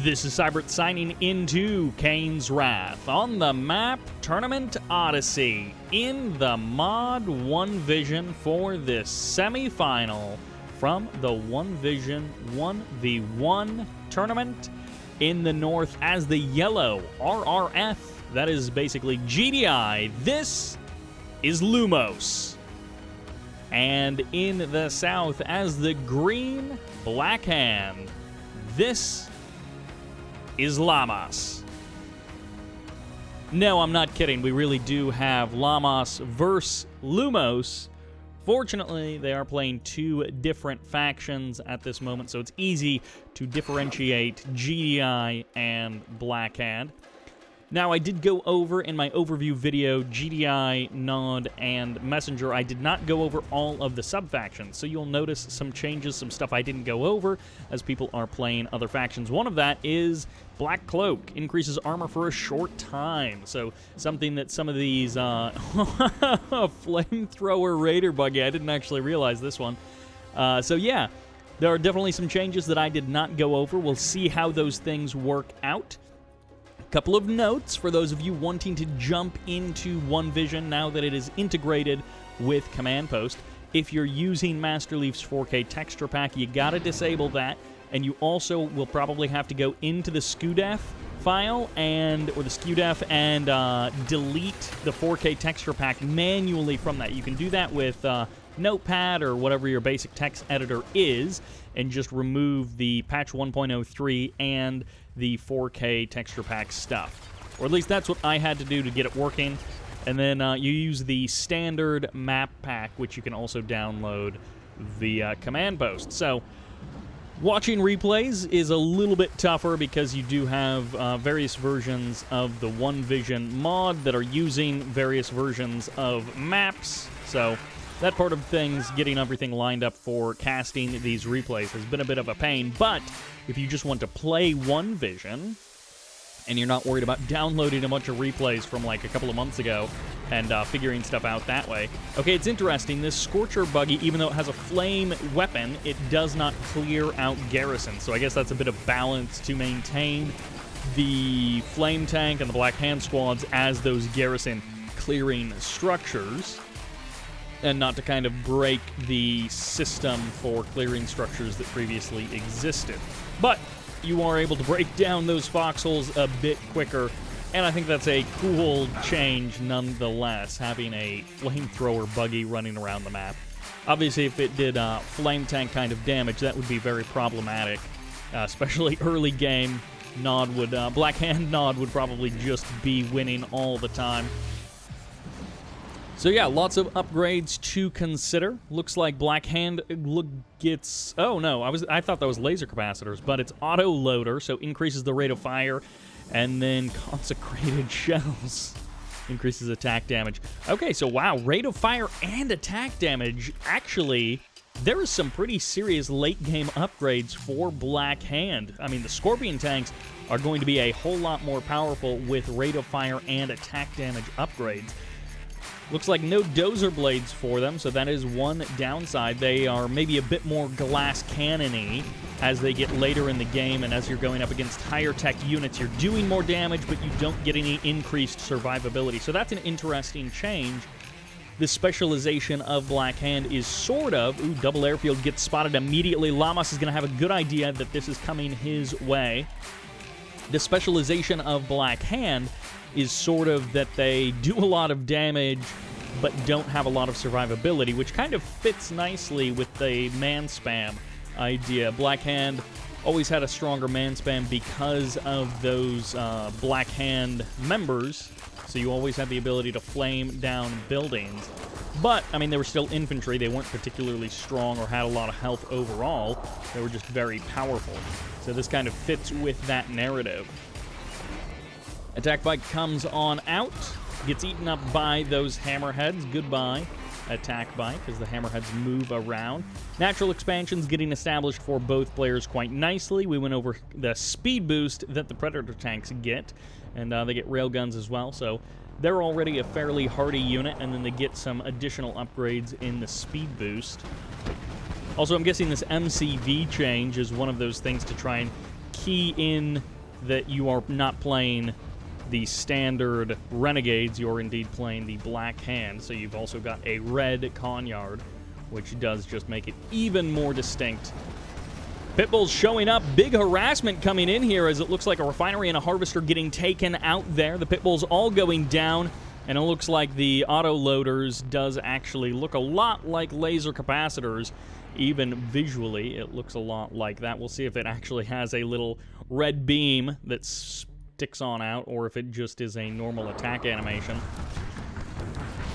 This is Sybert signing into Kane's Wrath on the map Tournament Odyssey in the mod OneVision for this semi-final from the OneVision 1v1 tournament in the north as the yellow RRF. That is basically GDI. This is Lumos. And in the south as the green Black Hand. This is Lamas. No, I'm not kidding. We really do have Lamas versus Lumos. Fortunately, they are playing two different factions at this moment, so it's easy to differentiate GDI and Black Hand. Now, I did go over in my overview video GDI, Nod, and Messenger. I did not go over all of the sub-factions, so you'll notice some changes, some stuff I didn't go over as people are playing other factions. One of that is Black Cloak, increases armor for a short time, so something that some of these flamethrower raider buggy, I didn't actually realize this one. So yeah, there are definitely some changes that I did not go over. We'll see how those things work out. Couple of notes for those of you wanting to jump into OneVision now that it is integrated with Command Post. If you're using Master Leaf's 4K texture pack, you gotta disable that, and you also will probably have to go into the SCUDEF file or the SCUDEF and delete the 4K texture pack manually from that. You can do that with Notepad or whatever your basic text editor is, and just remove the patch 1.03 and the 4K texture pack stuff. Or at least that's what I had to do to get it working. And then you use the standard map pack, which you can also download via Command Post. So watching replays is a little bit tougher because you do have various versions of the OneVision mod that are using various versions of maps. So that part of things, getting everything lined up for casting these replays, has been a bit of a pain. But if you just want to play OneVision and you're not worried about downloading a bunch of replays from like a couple of months ago and figuring stuff out that way. Okay, it's interesting. This Scorcher buggy, even though it has a flame weapon, it does not clear out garrison. So I guess that's a bit of balance to maintain the flame tank and the Black Hand squads as those garrison clearing structures, and not to kind of break the system for clearing structures that previously existed. But you are able to break down those foxholes a bit quicker, and I think that's a cool change nonetheless, having a flamethrower buggy running around the map. Obviously, if it did flame tank kind of damage, that would be very problematic, especially early game. Black Hand Nod would probably just be winning all the time. So yeah, lots of upgrades to consider. Looks like Black Hand gets... Oh no, I thought that was laser capacitors, but it's auto loader, so increases the rate of fire, and then consecrated shells increases attack damage. Okay, so wow, rate of fire and attack damage. Actually, there is some pretty serious late game upgrades for Black Hand. I mean, the Scorpion tanks are going to be a whole lot more powerful with rate of fire and attack damage upgrades. Looks like no dozer blades for them, so that is one downside. They are maybe a bit more glass cannon-y as they get later in the game, and as you're going up against higher tech units, you're doing more damage, but you don't get any increased survivability. So that's an interesting change. The specialization of Black Hand is sort of... Ooh, double airfield gets spotted immediately. Lamas is going to have a good idea that this is coming his way. The specialization of Black Hand is sort of that they do a lot of damage but don't have a lot of survivability, which kind of fits nicely with the man spam idea. Black Hand always had a stronger man spam because of those Black Hand members, so you always had the ability to flame down buildings. But, I mean, they were still infantry. They weren't particularly strong or had a lot of health overall. They were just very powerful. So this kind of fits with that narrative. Attack bike comes on out, gets eaten up by those hammerheads. Goodbye, attack bike, as the hammerheads move around. Natural expansions getting established for both players quite nicely. We went over the speed boost that the Predator tanks get, and they get railguns as well, so they're already a fairly hardy unit, and then they get some additional upgrades in the speed boost. Also, I'm guessing this MCV change is one of those things to try and key in that you are not playing the standard Renegades, you're indeed playing the Black Hand, so you've also got a red Conyard, which does just make it even more distinct. Pitbulls showing up, big harassment coming in here as it looks like a refinery and a harvester getting taken out there. The Pitbulls all going down, and it looks like the auto-loaders does actually look a lot like laser capacitors. Even visually, it looks a lot like that. We'll see if it actually has a little red beam that sticks on out, or if it just is a normal attack animation.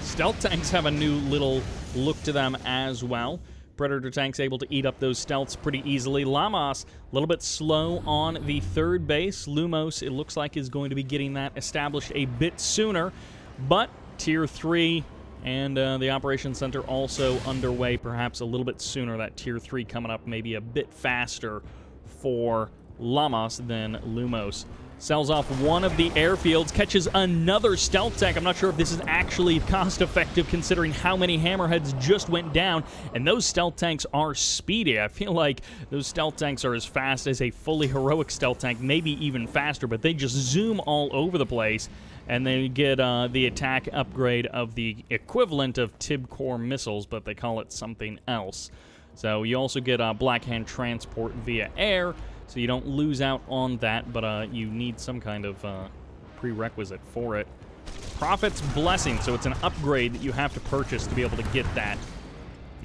Stealth tanks have a new little look to them as well. Predator tanks able to eat up those stealths pretty easily. Lamas, a little bit slow on the third base. Lumos, it looks like, is going to be getting that established a bit sooner. But Tier 3 and the Operations Center also underway perhaps a little bit sooner. That Tier 3 coming up maybe a bit faster for Lamas than Lumos. Sells off one of the airfields, catches another stealth tank. I'm not sure if this is actually cost-effective considering how many hammerheads just went down, and those stealth tanks are speedy. I feel like those stealth tanks are as fast as a fully heroic stealth tank, maybe even faster, but they just zoom all over the place, and they get the attack upgrade of the equivalent of Tib-Core missiles, but they call it something else. So you also get Black Hand transport via air, so you don't lose out on that, but you need some kind of prerequisite for it. Prophet's Blessing, so it's an upgrade that you have to purchase to be able to get that.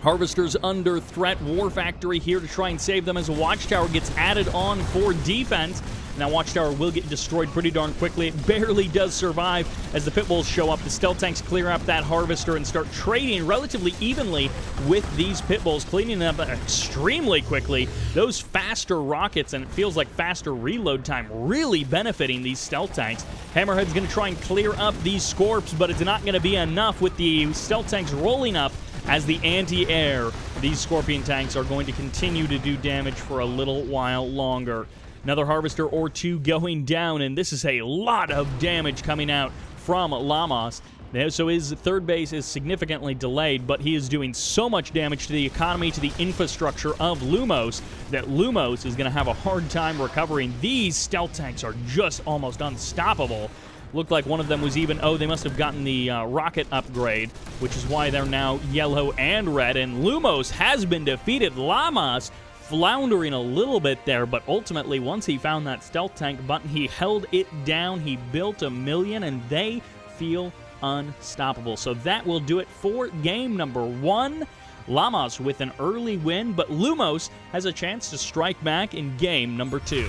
Harvesters under threat. War Factory here to try and save them as a Watchtower gets added on for defense. Now Watchtower will get destroyed pretty darn quickly. It barely does survive as the Pitbulls show up. The Stealth Tanks clear up that Harvester and start trading relatively evenly with these Pitbulls, cleaning them up extremely quickly. Those faster rockets, and it feels like faster reload time, really benefiting these Stealth Tanks. Hammerhead's going to try and clear up these Scorps, but it's not going to be enough with the Stealth Tanks rolling up as the anti-air. These Scorpion tanks are going to continue to do damage for a little while longer. Another Harvester or two going down, and this is a lot of damage coming out from Lamas. So his third base is significantly delayed, but he is doing so much damage to the economy, to the infrastructure of Lumos, that Lumos is going to have a hard time recovering. These stealth tanks are just almost unstoppable. Looked like one of them was even, they must have gotten the rocket upgrade, which is why they're now yellow and red, and Lumos has been defeated. Lamas floundering a little bit there, but ultimately, once he found that stealth tank button, he held it down, he built a million, and they feel unstoppable. So that will do it for game number 1. Lamas with an early win, but Lumos has a chance to strike back in game number 2,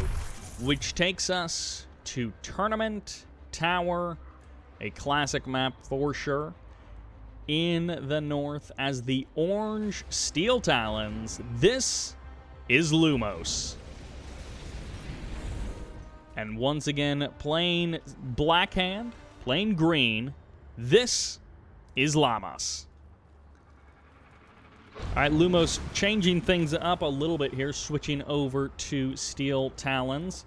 which takes us to Tournament Tower, a classic map for sure. In the north, as the orange Steel Talons, this is Lumos. And once again, playing Black Hand, playing green, this is Lamas. All right, Lumos changing things up a little bit here, switching over to Steel Talons.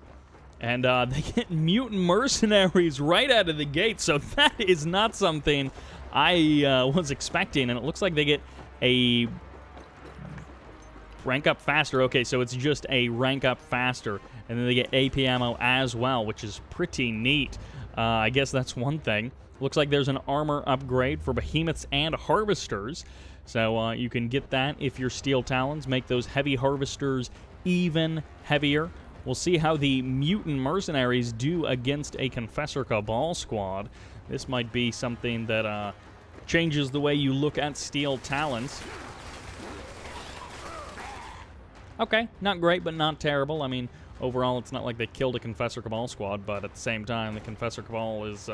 And they get mutant mercenaries right out of the gate, so that is not something I was expecting. And it looks like they get a rank up faster. Okay, so it's just a rank up faster. And then they get AP ammo as well, which is pretty neat. I guess that's one thing. Looks like there's an armor upgrade for Behemoths and Harvesters. So you can get that if you're Steel Talons. Make those heavy Harvesters even heavier. We'll see how the mutant mercenaries do against a Confessor Cabal squad. This might be something that changes the way you look at Steel Talons. Okay, not great, but not terrible. I mean, overall, it's not like they killed a Confessor Cabal squad, but at the same time, the Confessor Cabal is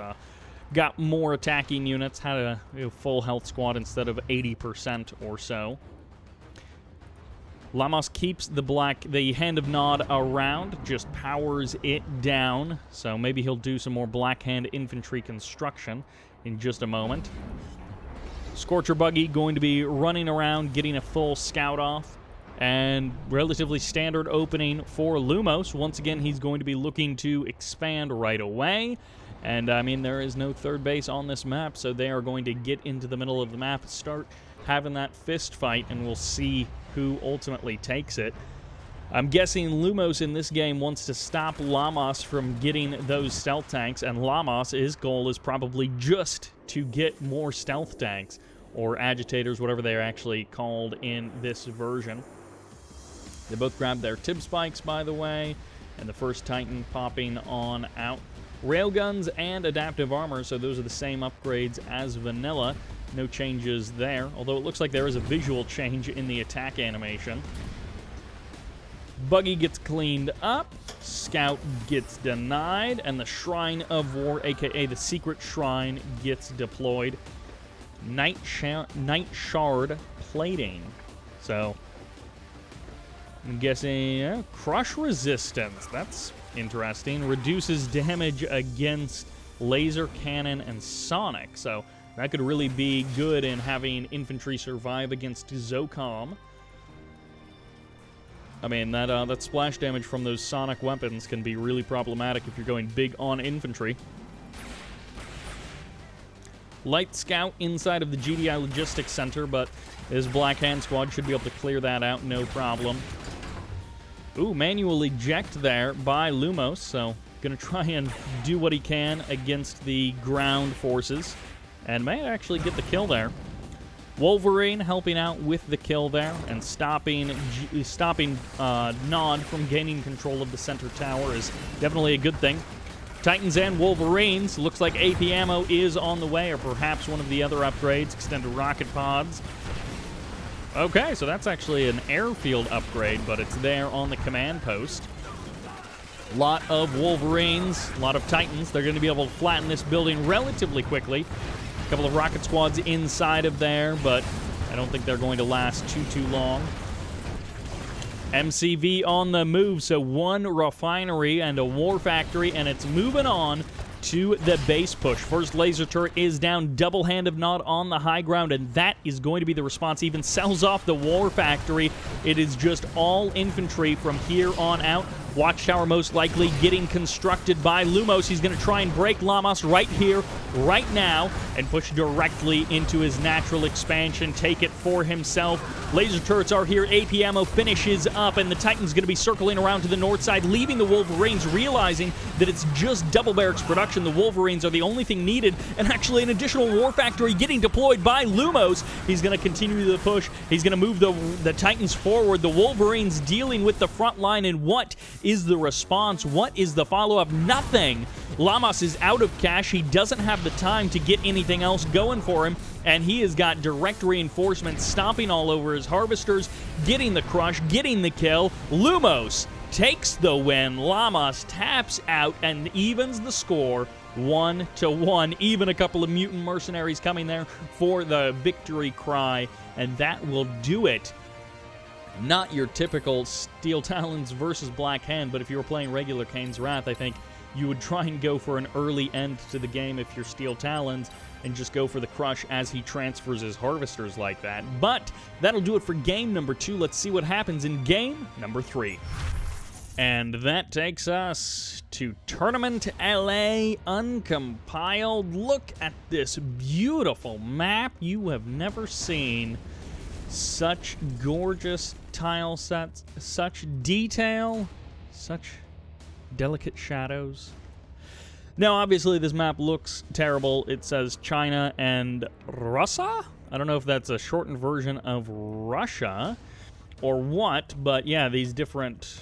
got more attacking units, had a full health squad instead of 80% or so. Lamas keeps the Hand of Nod around, just powers it down. So maybe he'll do some more Black Hand infantry construction in just a moment. Scorcher Buggy going to be running around, getting a full scout off. And relatively standard opening for Lumos. Once again, he's going to be looking to expand right away. And, I mean, there is no third base on this map, so they are going to get into the middle of the map and start having that fist fight, and we'll see who ultimately takes it. I'm guessing Lumos in this game wants to stop Lamas from getting those stealth tanks, and Lamas, his goal is probably just to get more stealth tanks, or agitators, whatever they're actually called in this version. They both grabbed their tib spikes, by the way, and the first Titan popping on out. Railguns and adaptive armor, so those are the same upgrades as vanilla. No changes there, although it looks like there is a visual change in the attack animation. Buggy gets cleaned up, Scout gets denied, and the Shrine of War, aka the Secret Shrine, gets deployed. Night Shard plating. So, I'm guessing crush resistance. That's interesting. Reduces damage against laser cannon and sonic. So, that could really be good in having infantry survive against Zocom. I mean, that splash damage from those sonic weapons can be really problematic if you're going big on infantry. Light Scout inside of the GDI Logistics Center, but his Black Hand Squad should be able to clear that out, no problem. Ooh, manual eject there by Lumos, so gonna try and do what he can against the ground forces, and may actually get the kill there. Wolverine helping out with the kill there and stopping Nod from gaining control of the center tower is definitely a good thing. Titans and Wolverines, looks like AP ammo is on the way, or perhaps one of the other upgrades, extended rocket pods. Okay, so that's actually an airfield upgrade, but it's there on the command post. A lot of Wolverines, a lot of Titans. They're going to be able to flatten this building relatively quickly. A couple of rocket squads inside of there, but I don't think they're going to last too long. MCV on the move, so one refinery and a war factory, and it's moving on to the base push. First laser turret is down, double hand of Nod on the high ground, and that is going to be the response. Even sells off the war factory. It is just all infantry from here on out. Watchtower most likely getting constructed by Lumos. He's going to try and break Lamas right here, right now, and push directly into his natural expansion. Take it for himself. Laser turrets are here. AP ammo finishes up, and the Titan's going to be circling around to the north side, leaving the Wolverines, realizing that it's just double barracks production. The Wolverines are the only thing needed, and actually an additional war factory getting deployed by Lumos. He's going to continue the push. He's going to move the Titans forward. The Wolverines dealing with the front line, and what is the response? What is the follow-up? Nothing. Lamas is out of cash. He doesn't have the time to get anything else going for him, and he has got direct reinforcements stomping all over his harvesters, getting the crush, getting the kill. Lumos takes the win. Lamas taps out and evens the score 1-1. Even a couple of mutant mercenaries coming there for the victory cry, and that will do it. Not your typical Steel Talons versus Black Hand, but if you were playing regular Kane's Wrath, I think you would try and go for an early end to the game if you're Steel Talons, and just go for the crush as he transfers his harvesters like that. But that'll do it for game number 2. Let's see what happens in game number 3. And that takes us to Tournament LA Uncompiled. Look at this beautiful map. You have never seen such gorgeous tile sets, such detail, such delicate shadows. Now, obviously, this map looks terrible. It says China and Russia? I don't know if that's a shortened version of Russia or what, but yeah, these different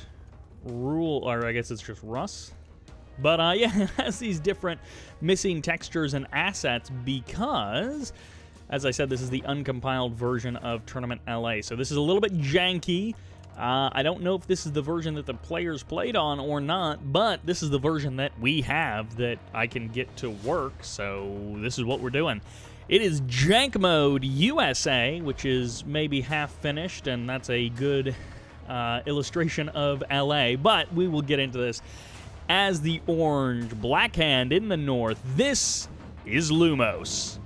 or I guess it's just Rus. But yeah, it has these different missing textures and assets because, as I said, this is the uncompiled version of Tournament LA. So this is a little bit janky. I don't know if this is the version that the players played on or not, but this is the version that we have that I can get to work, so this is what we're doing. It is Jank Mode USA, which is maybe half finished, and that's a good illustration of LA, but we will get into this. As the orange Black Hand in the north, this is Lumos,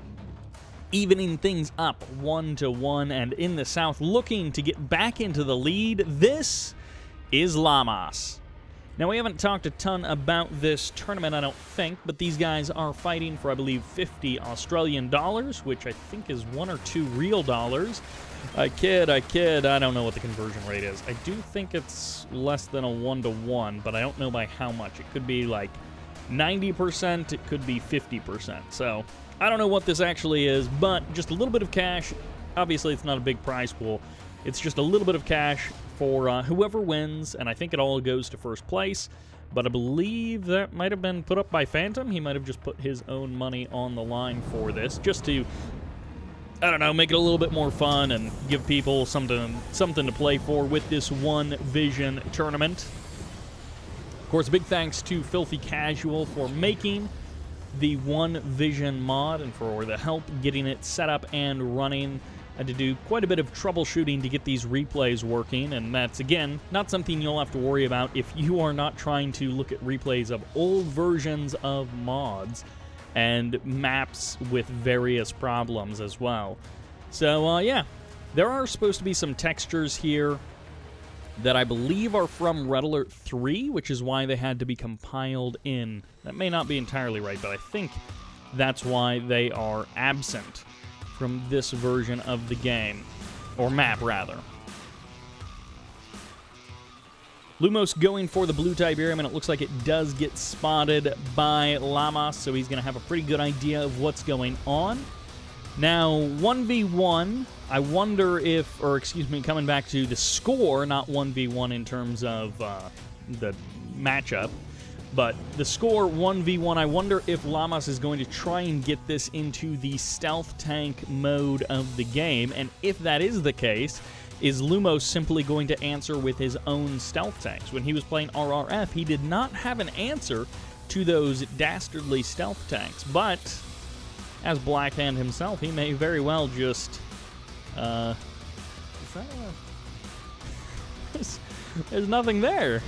evening things up 1-1, and in the south, looking to get back into the lead, this is Lamas. Now, we haven't talked a ton about this tournament, I don't think, but these guys are fighting for, I believe, 50 Australian dollars, which I think is 1 or 2 real dollars. I kid. I don't know what the conversion rate is. I do think it's less than a 1-to-1, but I don't know by how much. It could be like 90%, it could be 50%. So I don't know what this actually is, but just a little bit of cash. Obviously, it's not a big prize pool. It's just a little bit of cash for whoever wins, and I think it all goes to first place. But I believe that might have been put up by Phantom. He might have just put his own money on the line for this, just to, I don't know, make it a little bit more fun and give people something to play for with this OneVision tournament. Of course, big thanks to Filthy Casual for making the OneVision mod and for the help getting it set up and running. I had to do quite a bit of troubleshooting to get these replays working, and that's, again, not something you'll have to worry about if you are not trying to look at replays of old versions of mods and maps with various problems as well. So, yeah, there are supposed to be some textures here that I believe are from Red Alert 3, which is why they had to be compiled in. That may not be entirely right, but I think that's why they are absent from this version of the game, or map, rather. Lumos going for the blue Tiberium, and it looks like it does get spotted by Lamas, so he's going to have a pretty good idea of what's going on. Now, 1v1, I wonder if, or excuse me, coming back to the score, not 1v1 in terms of the matchup, but the score 1v1, I wonder if Lamas is going to try and get this into the stealth tank mode of the game, and if that is the case, is Lumos simply going to answer with his own stealth tanks? When he was playing RRF, he did not have an answer to those dastardly stealth tanks, but as Blackhand himself, he may very well just, is that there's nothing there.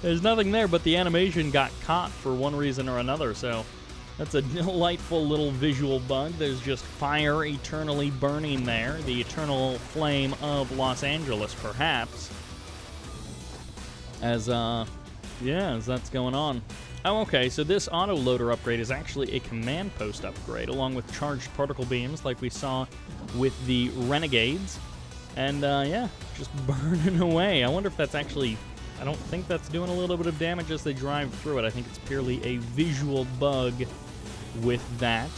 There's nothing there, but the animation got caught for one reason or another, so that's a delightful little visual bug. There's just fire eternally burning there, the eternal flame of Los Angeles, perhaps, as that's going on. Oh, okay, so this auto-loader upgrade is actually a command post upgrade, along with charged particle beams like we saw with the Renegades, and, yeah, just burning away. I wonder if that's actually... I don't think that's doing a little bit of damage as they drive through it. I think it's purely a visual bug with that.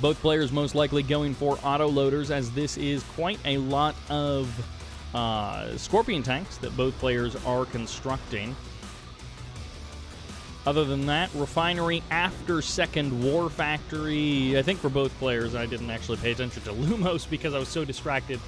Both players most likely going for auto-loaders, as this is quite a lot of Scorpion tanks that both players are constructing. Other than that, Refinery after Second War Factory. I think for both players, I didn't actually pay attention to Lumos because I was so distracted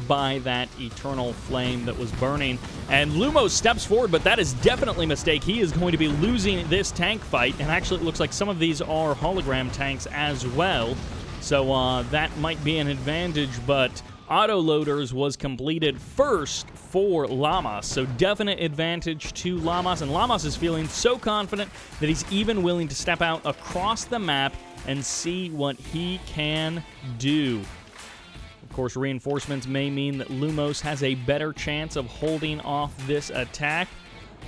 by that eternal flame that was burning. And Lumos steps forward, but that is definitely a mistake. He is going to be losing this tank fight, and actually it looks like some of these are hologram tanks as well, so that might be an advantage, but auto-loaders was completed first for Lamas, so definite advantage to Lamas, and Lamas is feeling so confident that he's even willing to step out across the map and see what he can do. Of course, reinforcements may mean that Lumos has a better chance of holding off this attack.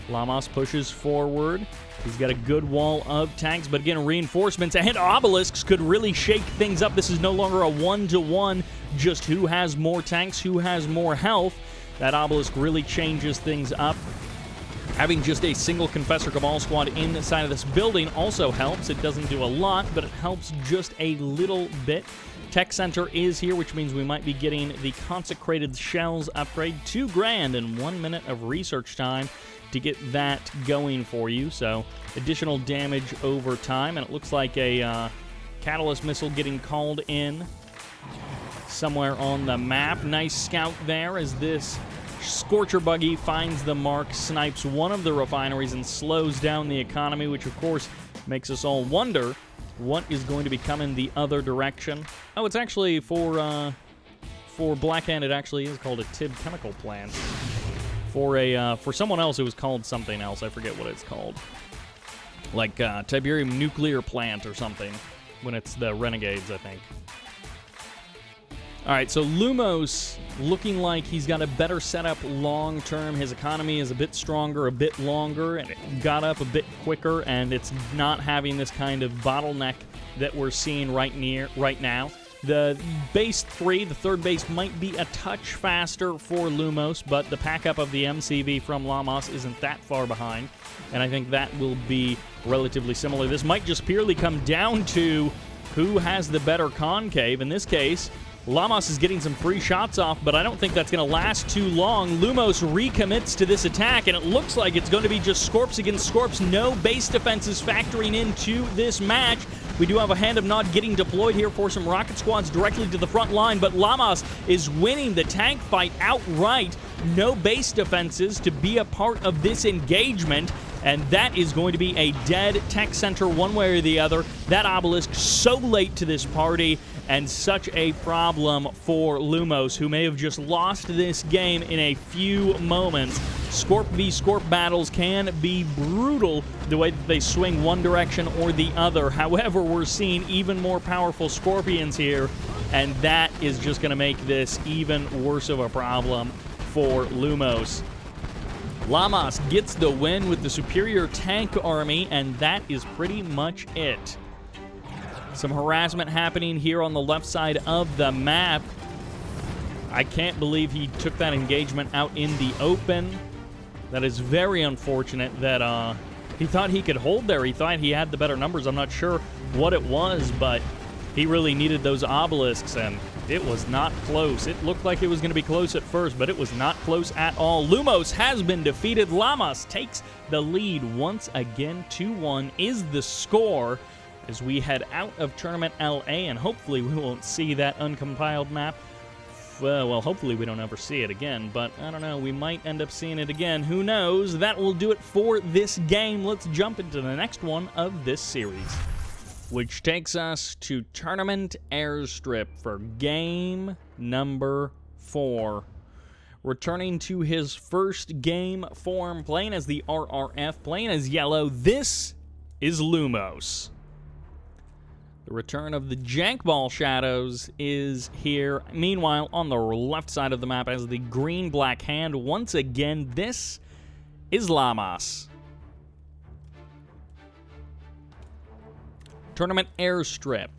Lamas pushes forward. He's got a good wall of tanks, but again, reinforcements and obelisks could really shake things up. This is no longer a 1-to-1, just who has more tanks, who has more health. That obelisk really changes things up. Having just a single Confessor Cabal squad inside of this building also helps. It doesn't do a lot, but it helps just a little bit. Tech Center is here, which means we might be getting the Consecrated Shells upgrade. $2,000 and 1 minute of research time to get that going for you. So additional damage over time, and it looks like a Catalyst Missile getting called in somewhere on the map. Nice scout there as this Scorcher Buggy finds the mark, snipes one of the refineries, and slows down the economy, which of course makes us all wonder what is going to be coming the other direction. Oh, it's actually for Blackhand, it actually is called a TIB chemical plant. For someone else, it was called something else. I forget what it's called. Like Tiberium nuclear plant or something, when it's the Renegades, I think. All right, so Lumos looking like he's got a better setup long-term. His economy is a bit stronger, a bit longer, and it got up a bit quicker, and it's not having this kind of bottleneck that we're seeing right now. The base 3, the third base, might be a touch faster for Lumos, but the pack-up of the MCV from Lamas isn't that far behind, and I think that will be relatively similar. This might just purely come down to who has the better concave. In this case, Lamas is getting some free shots off, but I don't think that's going to last too long. Lumos recommits to this attack, and it looks like it's going to be just Scorps against Scorps. No base defenses factoring into this match. We do have a Hand of Nod getting deployed here for some rocket squads directly to the front line, but Lamas is winning the tank fight outright. No base defenses to be a part of this engagement, and that is going to be a dead tech center one way or the other. That obelisk so late to this party, and such a problem for Lumos, who may have just lost this game in a few moments. Scorp v Scorp battles can be brutal the way that they swing one direction or the other. However, we're seeing even more powerful Scorpions here, and that is just going to make this even worse of a problem for Lumos. Lamas gets the win with the superior tank army, and that is pretty much it. Some harassment happening here on the left side of the map. I can't believe he took that engagement out in the open. That is very unfortunate that he thought he could hold there. He thought he had the better numbers. I'm not sure what it was, but he really needed those obelisks, and it was not close. It looked like it was going to be close at first, but it was not close at all. Lumos has been defeated. Lamas takes the lead once again. 2-1 is the score as we head out of Tournament LA, and hopefully we won't see that uncompiled map. Well, hopefully we don't ever see it again, but I don't know. We might end up seeing it again. Who knows? That will do it for this game. Let's jump into the next one of this series, which takes us to Tournament Airstrip for game number 4. Returning to his first game form, playing as the RRF, playing as yellow, this is Lumos. The return of the Jankball Shadows is here. Meanwhile, on the left side of the map as the green-black hand, once again, this is Lamas. Tournament Airstrip.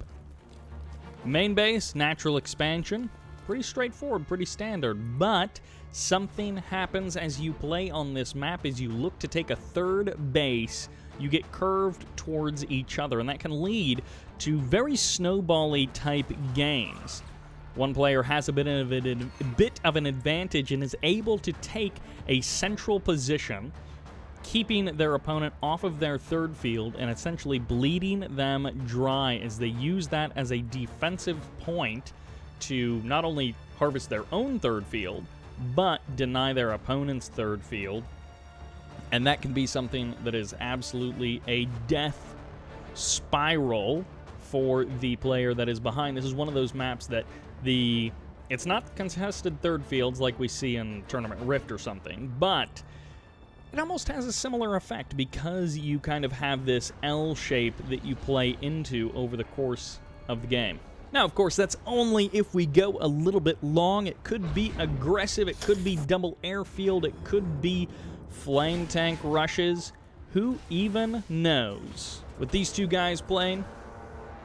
Main base, natural expansion. Pretty straightforward, pretty standard, but something happens as you play on this map. As you look to take a third base, you get curved towards each other, and that can lead to very snowball-y type games. One player has a bit of an advantage and is able to take a central position, keeping their opponent off of their third field and essentially bleeding them dry as they use that as a defensive point to not only harvest their own third field, but deny their opponent's third field. And that can be something that is absolutely a death spiral for the player that is behind. This is one of those maps that it's not contested third fields like we see in Tournament Rift or something, but it almost has a similar effect because you kind of have this L shape that you play into over the course of the game. Now, of course, that's only if we go a little bit long. It could be aggressive, it could be double airfield, it could be flame tank rushes. Who even knows? With these two guys playing,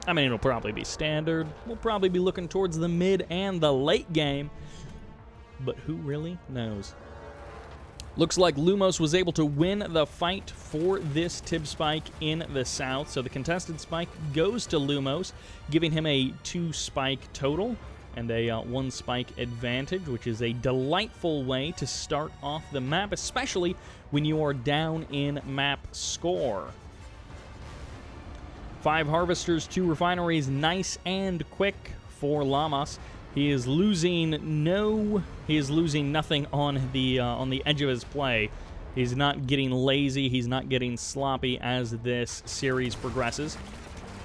I mean, it'll probably be standard. We'll probably be looking towards the mid and the late game, but who really knows? Looks like Lumos was able to win the fight for this Tib Spike in the south, so the contested spike goes to Lumos, giving him a 2-spike total and a 1-spike advantage, which is a delightful way to start off the map, especially when you are down in map score. 5 harvesters, 2 refineries, nice and quick for Lamas. He is losing nothing on the edge of his play. He's not getting lazy, he's not getting sloppy as this series progresses.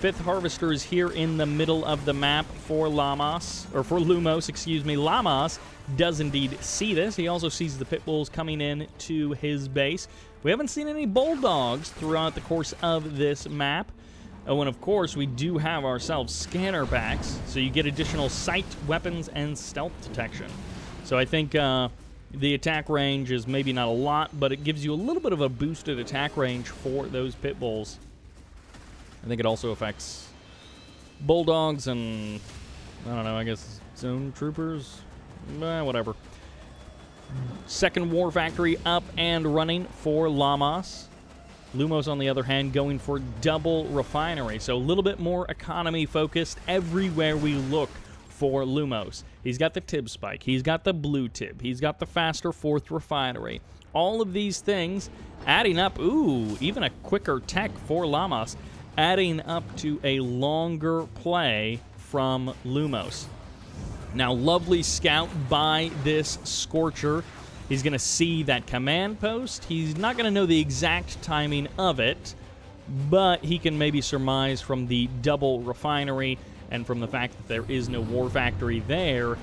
5th harvester is here in the middle of the map for Lumos, excuse me. Lamas does indeed see this. He also sees the pit bulls coming in to his base. We haven't seen any bulldogs throughout the course of this map. Oh, and of course, we do have ourselves scanner packs, so you get additional sight, weapons, and stealth detection. So I think the attack range is maybe not a lot, but it gives you a little bit of a boosted attack range for those pit bulls. I think it also affects bulldogs and I don't know, I guess zone troopers? Whatever. Second war factory up and running for Lamas. Lumos, on the other hand, going for double refinery. So a little bit more economy focused everywhere we look for Lumos. He's got the Tib Spike. He's got the Blue Tib. He's got the faster fourth refinery. All of these things adding up. Ooh, even a quicker tech for Lamas, adding up to a longer play from Lumos. Now, lovely scout by this Scorcher. He's going to see that command post. He's not going to know the exact timing of it, but he can maybe surmise from the double refinery and from the fact that there is no war factory there.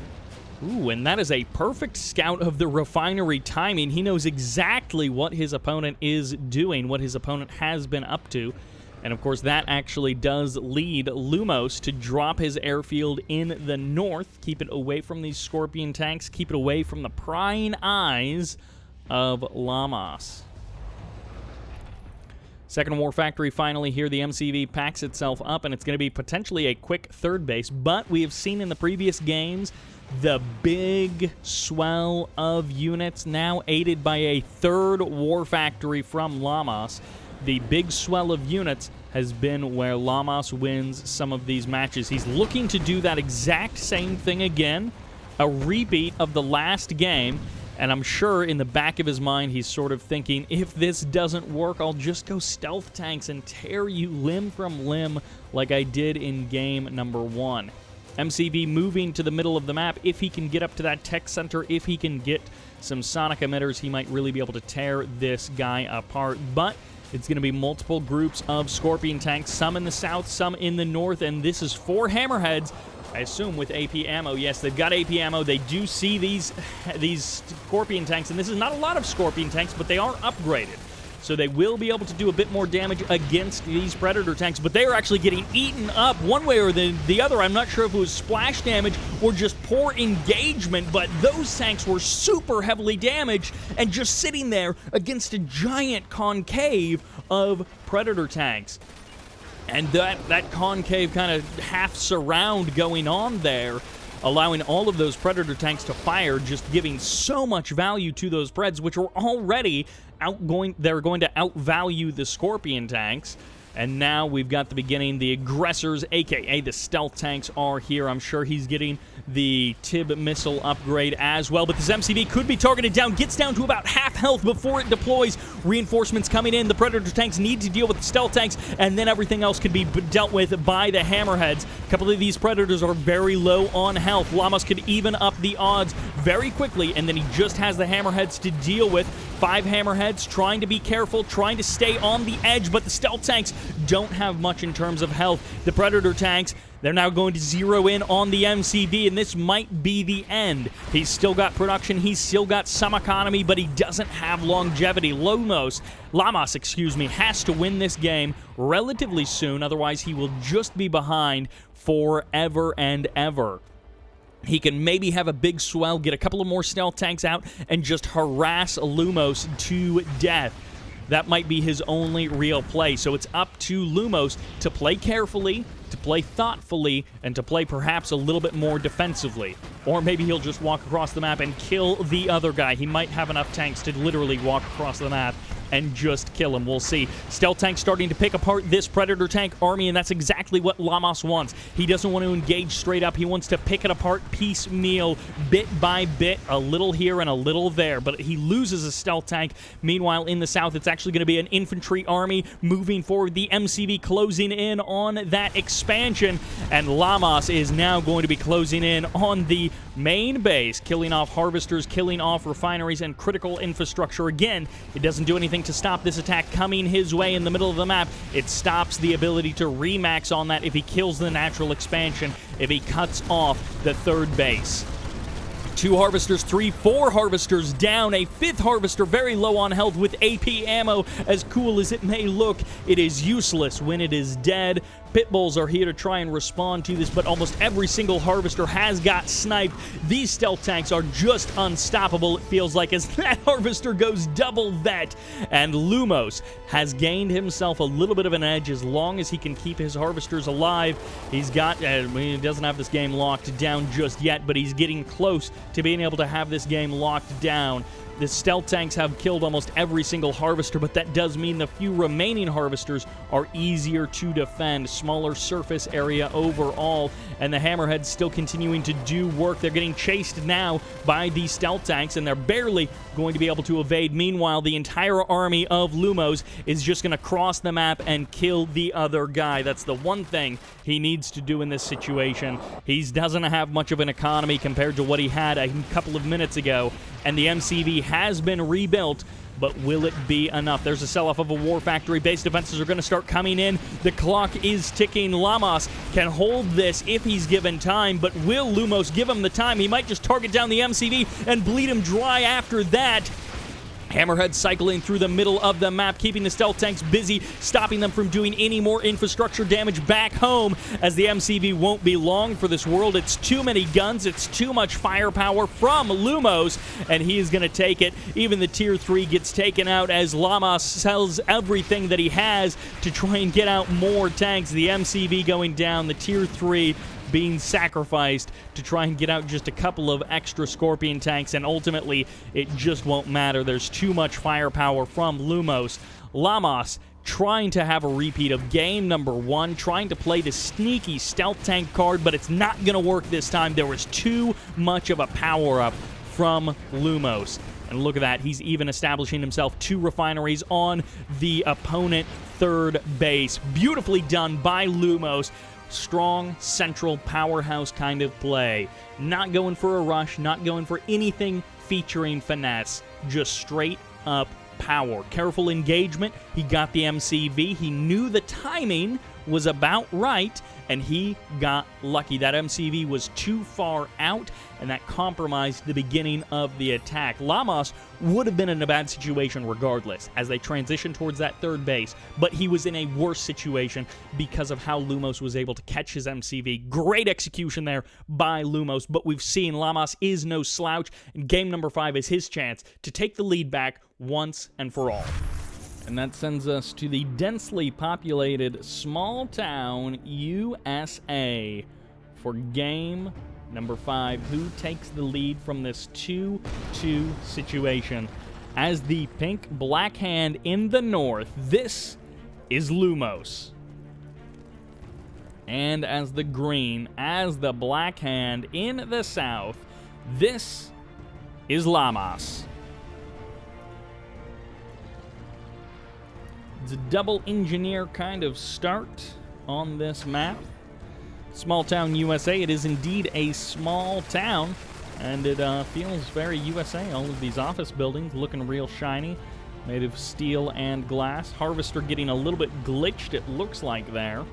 Ooh, and that is a perfect scout of the refinery timing. He knows exactly what his opponent is doing, what his opponent has been up to. And, of course, that actually does lead Lumos to drop his airfield in the north, keep it away from these Scorpion tanks, keep it away from the prying eyes of Lamas. Second war factory finally here. The MCV packs itself up, and it's going to be potentially a quick third base. But we have seen in the previous games the big swell of units, now aided by a third war factory from Lamas. The big swell of units has been where Lamas wins some of these matches. He's looking to do that exact same thing again, a repeat of the last game, and I'm sure in the back of his mind he's sort of thinking, if this doesn't work, I'll just go stealth tanks and tear you limb from limb like I did in game number 1. MCV moving to the middle of the map. If he can get up to that tech center, if he can get some sonic emitters, he might really be able to tear this guy apart, but it's going to be multiple groups of Scorpion tanks, some in the south, some in the north, and this is 4 Hammerheads, I assume with AP ammo. Yes, they've got AP ammo. They do see these Scorpion tanks, and this is not a lot of Scorpion tanks, but they are upgraded. So they will be able to do a bit more damage against these Predator tanks, but they are actually getting eaten up one way or the other. I'm not sure if it was splash damage or just poor engagement, but those tanks were super heavily damaged and just sitting there against a giant concave of Predator tanks. And that concave kind of half surround going on there, allowing all of those Predator tanks to fire, just giving so much value to those Preds, which were already they're going to outvalue the Scorpion tanks. And now we've got the beginning. The aggressors, a.k.a. the stealth tanks, are here. I'm sure he's getting the Tib missile upgrade as well. But this MCV could be targeted down. Gets down to about half health before it deploys. Reinforcements coming in. The Predator tanks need to deal with the stealth tanks, and then everything else can be dealt with by the Hammerheads. A couple of these Predators are very low on health. Lamas could even up the odds very quickly, and then he just has the Hammerheads to deal with. 5 Hammerheads trying to be careful, trying to stay on the edge, but the stealth tanks don't have much in terms of health. The Predator tanks, they're now going to zero in on the MCV, and this might be the end. He's still got production, he's still got some economy, but he doesn't have longevity. Lamas, has to win this game relatively soon, otherwise he will just be behind forever and ever. He can maybe have a big swell, get a couple of more stealth tanks out, and just harass Lumos to death. That might be his only real play. So it's up to Lumos to play carefully, to play thoughtfully, and to play perhaps a little bit more defensively. Or maybe he'll just walk across the map and kill the other guy. He might have enough tanks to literally walk across the map and just kill him. We'll see. Stealth tank starting to pick apart this Predator tank army, and that's exactly what Lamas wants. He doesn't want to engage straight up. He wants to pick it apart piecemeal, bit by bit, a little here and a little there, but he loses a stealth tank. Meanwhile, in the south, it's actually going to be an infantry army moving forward. The MCV closing in on that expansion, and Lamas is now going to be closing in on the main base, killing off harvesters, killing off refineries, and critical infrastructure. Again, it doesn't do anything to stop this attack coming his way in the middle of the map. It stops the ability to remax on that if he kills the natural expansion, if he cuts off the third base. 2 harvesters, 3, 4 harvesters down. A 5th harvester very low on health with AP ammo. As cool as it may look, it is useless when it is dead. Pit bulls are here to try and respond to this, but almost every single harvester has got sniped. These stealth tanks are just unstoppable, it feels like, as that harvester goes double vet. And Lumos has gained himself a little bit of an edge as long as he can keep his harvesters alive. He's got, he doesn't have this game locked down just yet, but he's getting close to being able to have this game locked down. The stealth tanks have killed almost every single harvester, but that does mean the few remaining harvesters are easier to defend. Smaller surface area overall, and the hammerheads still continuing to do work. They're getting chased now by these stealth tanks, and they're barely going to be able to evade. Meanwhile, the entire army of Lumos is just going to cross the map and kill the other guy. That's the one thing he needs to do in this situation. He doesn't have much of an economy compared to what he had a couple of minutes ago, and the MCV has been rebuilt, but will it be enough? There's a sell-off of a war factory. Base defenses are going to start coming in. The clock is ticking. Lamas can hold this if he's given time, but will Lumos give him the time? He might just target down the MCV and bleed him dry after that. Hammerhead cycling through the middle of the map, keeping the stealth tanks busy, stopping them from doing any more infrastructure damage back home, as the MCV won't be long for this world. It's too many guns, it's too much firepower from Lumos, and he is going to take it. Even the Tier 3 gets taken out as Lamas sells everything that he has to try and get out more tanks. The MCV going down, the Tier 3 being sacrificed to try and get out just a couple of extra Scorpion tanks, and ultimately it just won't matter. There's too much firepower from Lumos. Lamas trying to have a repeat of game number 1, trying to play the sneaky stealth tank card, but it's not going to work this time. There was too much of a power-up from Lumos. And look at that, he's even establishing himself 2 refineries on the opponent third base. Beautifully done by Lumos. Strong, central, powerhouse kind of play. Not going for a rush, not going for anything featuring finesse. Just straight up power. Careful engagement. He got the MCV. He knew the timing was about right, and he got lucky. That MCV was too far out, and that compromised the beginning of the attack. Lamas would have been in a bad situation regardless as they transitioned towards that third base, but he was in a worse situation because of how Lumos was able to catch his MCV. Great execution there by Lumos, but we've seen Lamas is no slouch, and game number 5 is his chance to take the lead back once and for all. And that sends us to the densely populated small town USA for game number 5. Who takes the lead from this 2-2 situation? As the pink-black hand in the north, this is Lumos. And as the green, as the black hand in the south, this is Lamas. It's a double engineer kind of start on this map. Small town USA. It is indeed a small town, and it feels very USA. All of these office buildings looking real shiny, made of steel and glass. Harvester getting a little bit glitched, it looks like there.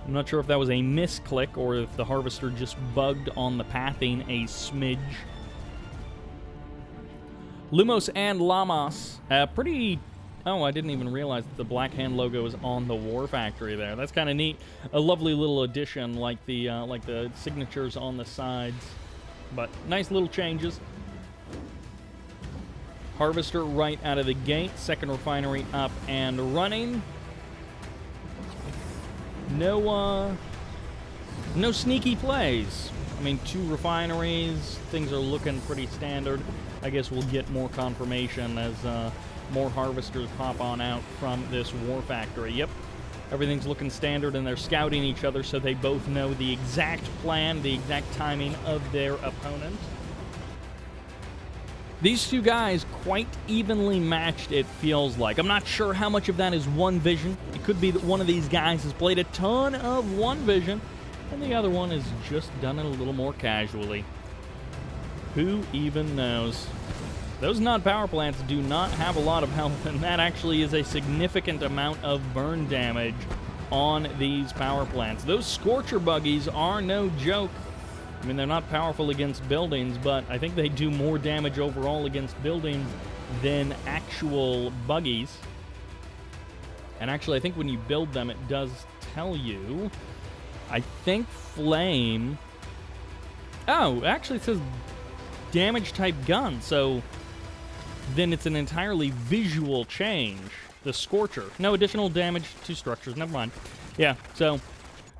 I'm not sure if that was a misclick or if the harvester just bugged on the pathing a smidge. Lumos and Lamas, pretty... Oh, I didn't even realize that the Black Hand logo is on the War Factory there. That's kind of neat. A lovely little addition, like the signatures on the sides. But nice little changes. Harvester right out of the gate. Second refinery up and running. No sneaky plays. I mean, 2 refineries. Things are looking pretty standard. I guess we'll get more confirmation as more harvesters pop on out from this war factory. Yep, everything's looking standard, and they're scouting each other so they both know the exact plan, the exact timing of their opponent. These 2 guys quite evenly matched, it feels like. I'm not sure how much of that is OneVision. It could be that one of these guys has played a ton of OneVision, and the other one has just done it a little more casually. Who even knows? Those non-power plants do not have a lot of health, and that actually is a significant amount of burn damage on these power plants. Those Scorcher buggies are no joke. I mean, they're not powerful against buildings, but I think they do more damage overall against buildings than actual buggies. And actually, I think when you build them, it does tell you. I think Flame... Oh, actually it says damage-type gun, so then it's an entirely visual change. The Scorcher. No additional damage to structures. Never mind. Yeah, so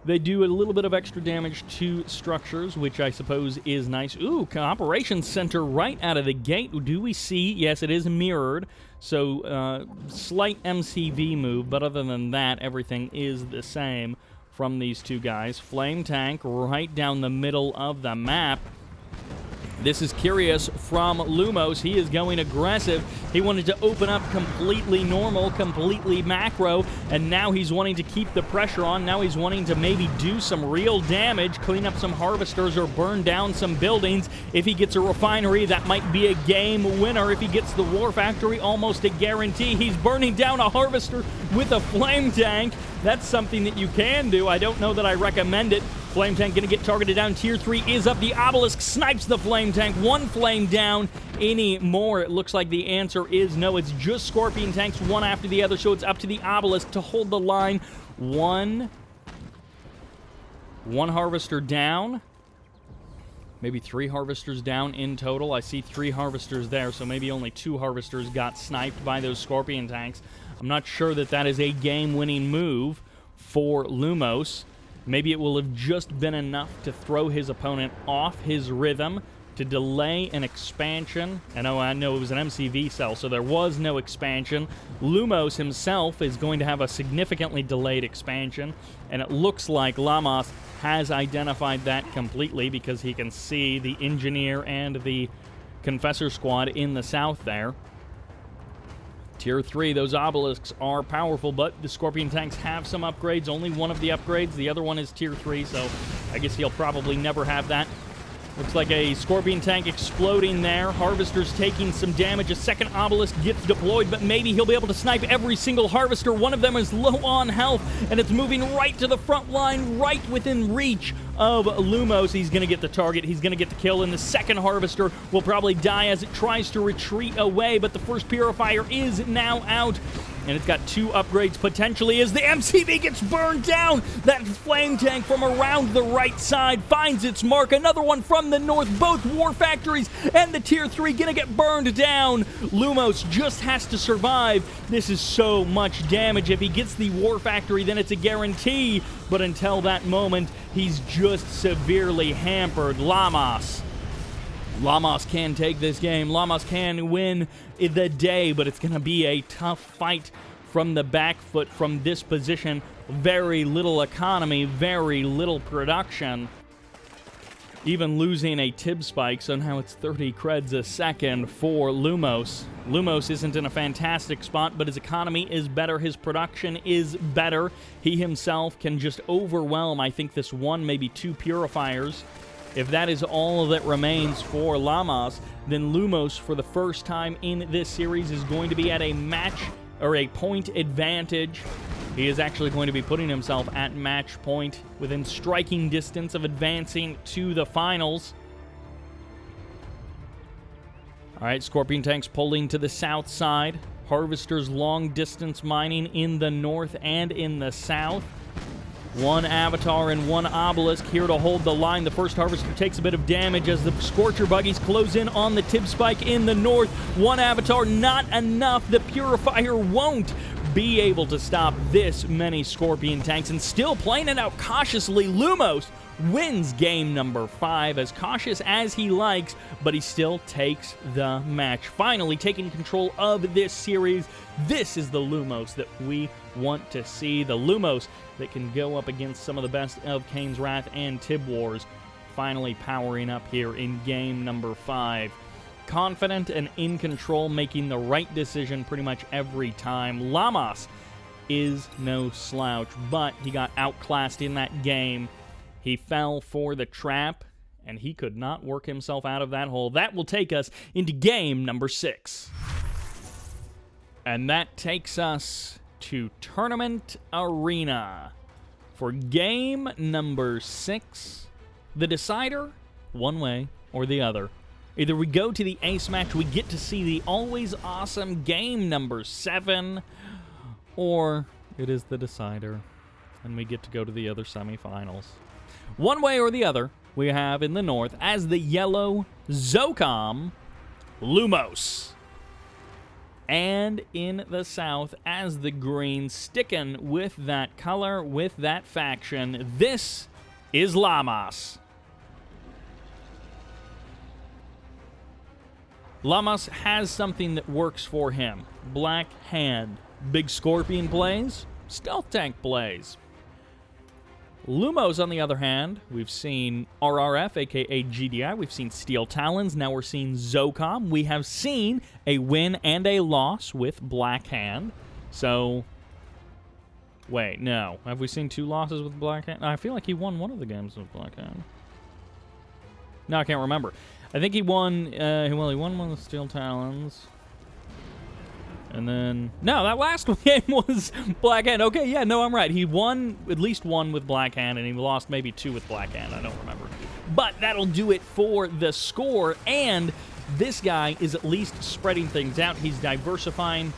they do a little bit of extra damage to structures, which I suppose is nice. Ooh, Operations Center right out of the gate. Do we see? Yes, it is mirrored. So, slight MCV move, but other than that, everything is the same from these two guys. Flame Tank right down the middle of the map. This is Curious from Lumos. He is going aggressive. He wanted to open up completely normal, completely macro, and now he's wanting to keep the pressure on. Now he's wanting to maybe do some real damage, clean up some harvesters or burn down some buildings. If he gets a refinery, that might be a game winner. If he gets the war factory, almost a guarantee. He's burning down a harvester with a flame tank. That's something that you can do. I don't know that I recommend it. Flame Tank going to get targeted down. Tier 3 is up. The Obelisk snipes the Flame Tank. One flame down. Any more? It looks like the answer is no. It's just Scorpion Tanks, one after the other, so it's up to the Obelisk to hold the line. One Harvester down. Maybe 3 Harvesters down in total. I see 3 Harvesters there, so maybe only 2 Harvesters got sniped by those Scorpion Tanks. I'm not sure that that is a game-winning move for Lumos. Maybe it will have just been enough to throw his opponent off his rhythm, to delay an expansion. And oh, I know it was an MCV cell, so there was no expansion. Lumos himself is going to have a significantly delayed expansion, and it looks like Lamas has identified that completely because he can see the Engineer and the Confessor Squad in the south there. Tier 3, those Obelisks are powerful, but the Scorpion Tanks have some upgrades. Only one of the upgrades. The other one is Tier 3, so I guess he'll probably never have that. Looks like a Scorpion Tank exploding there. Harvester's taking some damage. A second Obelisk gets deployed, but maybe he'll be able to snipe every single Harvester. One of them is low on health, and it's moving right to the front line, right within reach of Lumos. He's going to get the target. He's going to get the kill, and the second Harvester will probably die as it tries to retreat away, but the first Purifier is now out. And it's got 2 upgrades potentially as the MCV gets burned down. That Flame Tank from around the right side finds its mark. Another one from the north. Both War Factories and the Tier 3 gonna get burned down. Lumos just has to survive. This is so much damage. If he gets the War Factory, then it's a guarantee. But until that moment, he's just severely hampered. Lamas can take this game. Lamas can win the day, but it's going to be a tough fight from the back foot from this position. Very little economy, very little production. Even losing a Tib spike, so now it's 30 creds a second for Lumos. Lumos isn't in a fantastic spot, but his economy is better, his production is better. He himself can just overwhelm, I think, this 1, maybe 2 Purifiers. If that is all that remains for Lamas, then Lumos, for the first time in this series, is going to be at a match or a point advantage. He is actually going to be putting himself at match point within striking distance of advancing to the finals. All right, Scorpion Tanks pulling to the south side. Harvesters long distance mining in the north and in the south. 1 Avatar and 1 Obelisk here to hold the line. The first Harvester takes a bit of damage as the Scorcher buggies close in on the Tib spike in the north. 1 Avatar, not enough. The Purifier won't be able to stop this many Scorpion Tanks, and still playing it out cautiously. Lumos wins game number 5, as cautious as he likes, but he still takes the match. Finally taking control of this series. This is the Lumos that we want to see. The Lumos that can go up against some of the best of Kane's Wrath and Tib Wars. Finally powering up here in game number 5. Confident and in control, making the right decision pretty much every time. Lamas is no slouch, but he got outclassed in that game. He fell for the trap, and he could not work himself out of that hole. That will take us into game number 6. And that takes us to Tournament Arena for game number 6. The decider, one way or the other. Either we go to the ace match, we get to see the always awesome game number 7, or it is the decider. And we get to go to the other semifinals. One way or the other, we have in the north, as the yellow, Zocom, Lumos. And in the south, as the green, sticking with that color, with that faction, this is Lamas. Lamas has something that works for him. Black Hand. Big Scorpion plays, Stealth Tank plays. Lumos, on the other hand, we've seen RRF, a.k.a. GDI. We've seen Steel Talons. Now we're seeing Zocom. We have seen a win and a loss with Black Hand. So, wait, no. Have we seen 2 losses with Black Hand? I feel like he won one of the games with Black Hand. No, I can't remember. I think he won, well, he won one with Steel Talons. And then, no, that last game was Black Hand. Okay, yeah, no, I'm right. He won at least 1 with Black Hand, and he lost maybe 2 with Black Hand. I don't remember. But that'll do it for the score, and this guy is at least spreading things out. He's diversifying.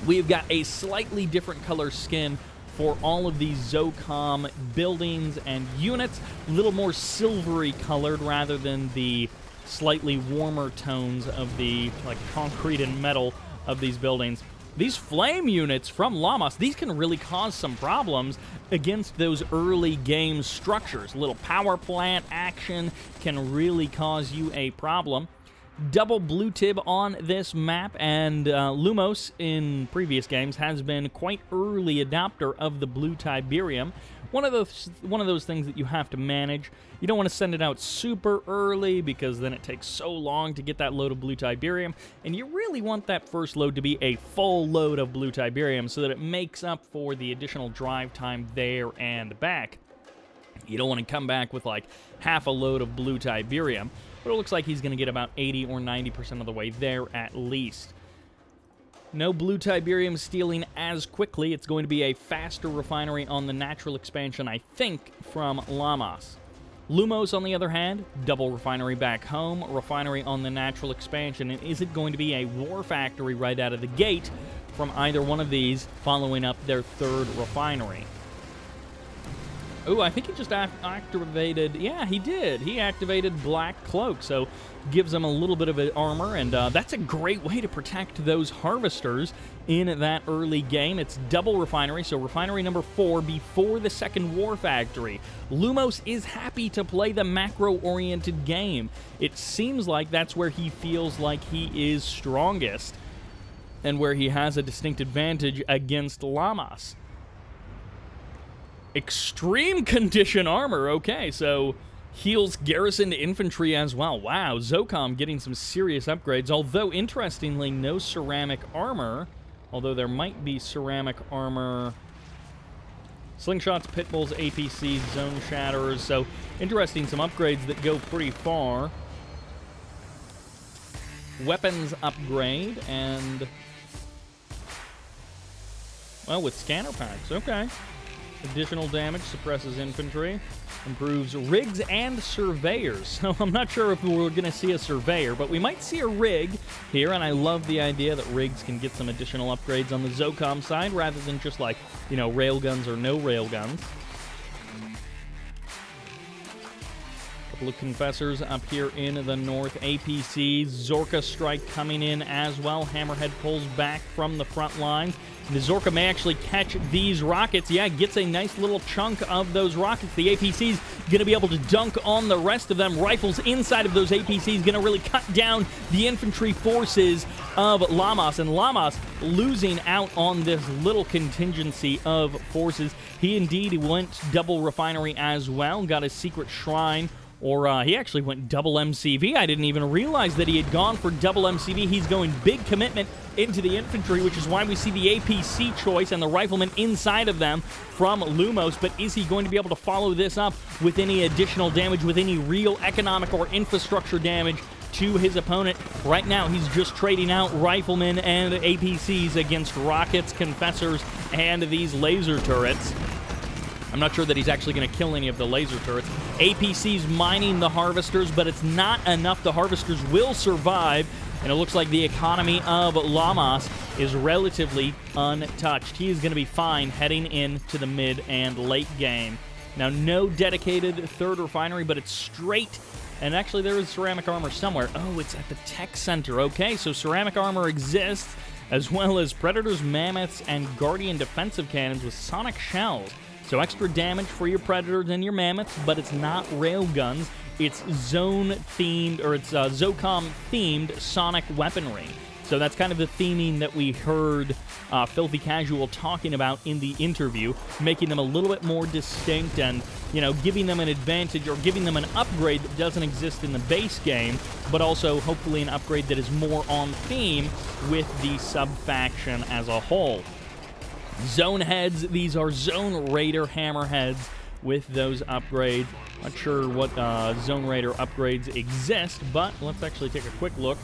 We've got a slightly different color skin for all of these Zocom buildings and units. A little more silvery colored rather than the slightly warmer tones of the, like, concrete and metal of these buildings. These flame units from Lamas, these can really cause some problems against those early game structures. A little power plant action can really cause you a problem. Double blue tib on this map, and Lumos in previous games has been quite early adopter of the blue Tiberium. One of those things that you have to manage. You don't want to send it out super early because then it takes so long to get that load of blue Tiberium, and you really want that first load to be a full load of blue Tiberium so that it makes up for the additional drive time there and back. You don't want to come back with like half a load of blue Tiberium, but it looks like he's going to get about 80 or 90% of the way there at least. No blue Tiberium stealing as quickly. It's going to be a faster refinery on the natural expansion, I think, from Lamas. Lumos, on the other hand, double refinery back home, refinery on the natural expansion. And is it going to be a war factory right out of the gate from either one of these following up their third refinery? Ooh, I think he just activated... Yeah, he did. He activated Black Cloak, so gives him a little bit of armor, and that's a great way to protect those harvesters in that early game. It's double refinery, so refinery number 4 before the second war factory. Lumos is happy to play the macro-oriented game. It seems like that's where he feels like he is strongest and where he has a distinct advantage against Lamas. Extreme condition armor. Okay, so heals garrison infantry as well. Wow, Zocom getting some serious upgrades, although interestingly no ceramic armor, although there might be ceramic armor. Slingshots, pitbulls, APCs, zone shatterers, so interesting, some upgrades that go pretty far. Weapons upgrade, and well, with scanner packs, okay. Additional damage, suppresses infantry, improves rigs and surveyors. So I'm not sure if we're going to see a surveyor, but we might see a rig here, and I love the idea that rigs can get some additional upgrades on the Zocom side rather than just like, you know, railguns or no railguns. Couple of confessors up here in the north. APCs, Zorka Strike coming in as well. Hammerhead pulls back from the front lines. The Zorka may actually catch these rockets. Yeah, gets a nice little chunk of those rockets. The APC's going to be able to dunk on the rest of them. Rifles inside of those APCs going to really cut down the infantry forces of Lamas. And Lamas losing out on this little contingency of forces. He indeed went double refinery as well. Got a secret shrine. Or he actually went double MCV. I didn't even realize that he had gone for double MCV. He's going big commitment into the infantry, which is why we see the APC choice and the riflemen inside of them from Lumos. But is he going to be able to follow this up with any additional damage, with any real economic or infrastructure damage to his opponent? Right now, he's just trading out riflemen and APCs against rockets, confessors, and these laser turrets. I'm not sure that he's actually going to kill any of the laser turrets. APC's mining the harvesters, but it's not enough. The harvesters will survive, and it looks like the economy of Lamas is relatively untouched. He is going to be fine heading into the mid and late game. Now, no dedicated third refinery, but it's straight. And actually, there is ceramic armor somewhere. Oh, it's at the tech center. Okay, so ceramic armor exists, as well as Predators, Mammoths, and Guardian defensive cannons with sonic shells. So extra damage for your Predators and your Mammoths, but it's not railguns. It's zone-themed, or it's Zocom-themed sonic weaponry. So that's kind of the theming that we heard Filthy Casual talking about in the interview, making them a little bit more distinct and, you know, giving them an advantage or giving them an upgrade that doesn't exist in the base game, but also hopefully an upgrade that is more on theme with the sub-faction as a whole. Zone heads, these are Zone Raider hammerheads with those upgrades. Not sure what Zone Raider upgrades exist, but let's actually take a quick look.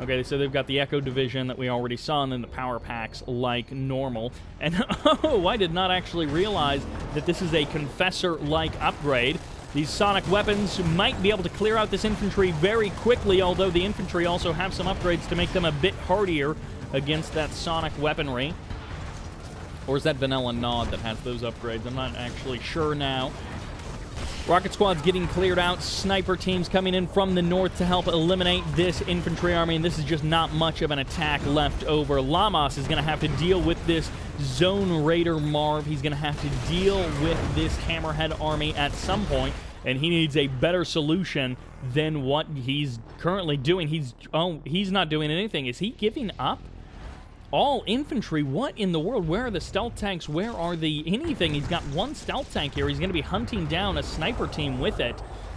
Okay, so they've got the Echo Division that we already saw, and then the power packs like normal. And oh, I did not actually realize that this is a Confessor-like upgrade. These sonic weapons might be able to clear out this infantry very quickly, although the infantry also have some upgrades to make them a bit hardier against that sonic weaponry. Or is that Vanilla Nod that has those upgrades? I'm not actually sure now. Rocket Squad's getting cleared out. Sniper teams coming in from the north to help eliminate this infantry army, and this is just not much of an attack left over. Lamas is going to have to deal with this Zone Raider Marv. He's going to have to deal with this Hammerhead army at some point, and he needs a better solution than what he's currently doing. He's not doing anything. Is he giving up? All infantry? What in the world? Where are the stealth tanks? Where are the anything? He's got one stealth tank here. He's going to be hunting down a sniper team with it.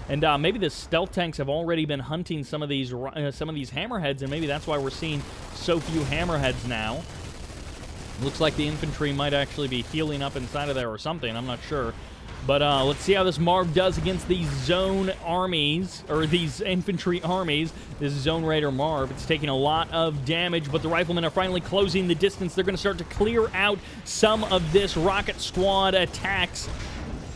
And maybe the stealth tanks have already been hunting some of these hammerheads, and maybe that's why we're seeing so few hammerheads now. Looks like the infantry might actually be healing up inside of there or something. I'm not sure. But let's see how this Marv does against these zone armies, or these infantry armies. This Zone Raider Marv. It's taking a lot of damage, but the riflemen are finally closing the distance. They're going to start to clear out some of this Rocket Squad attacks.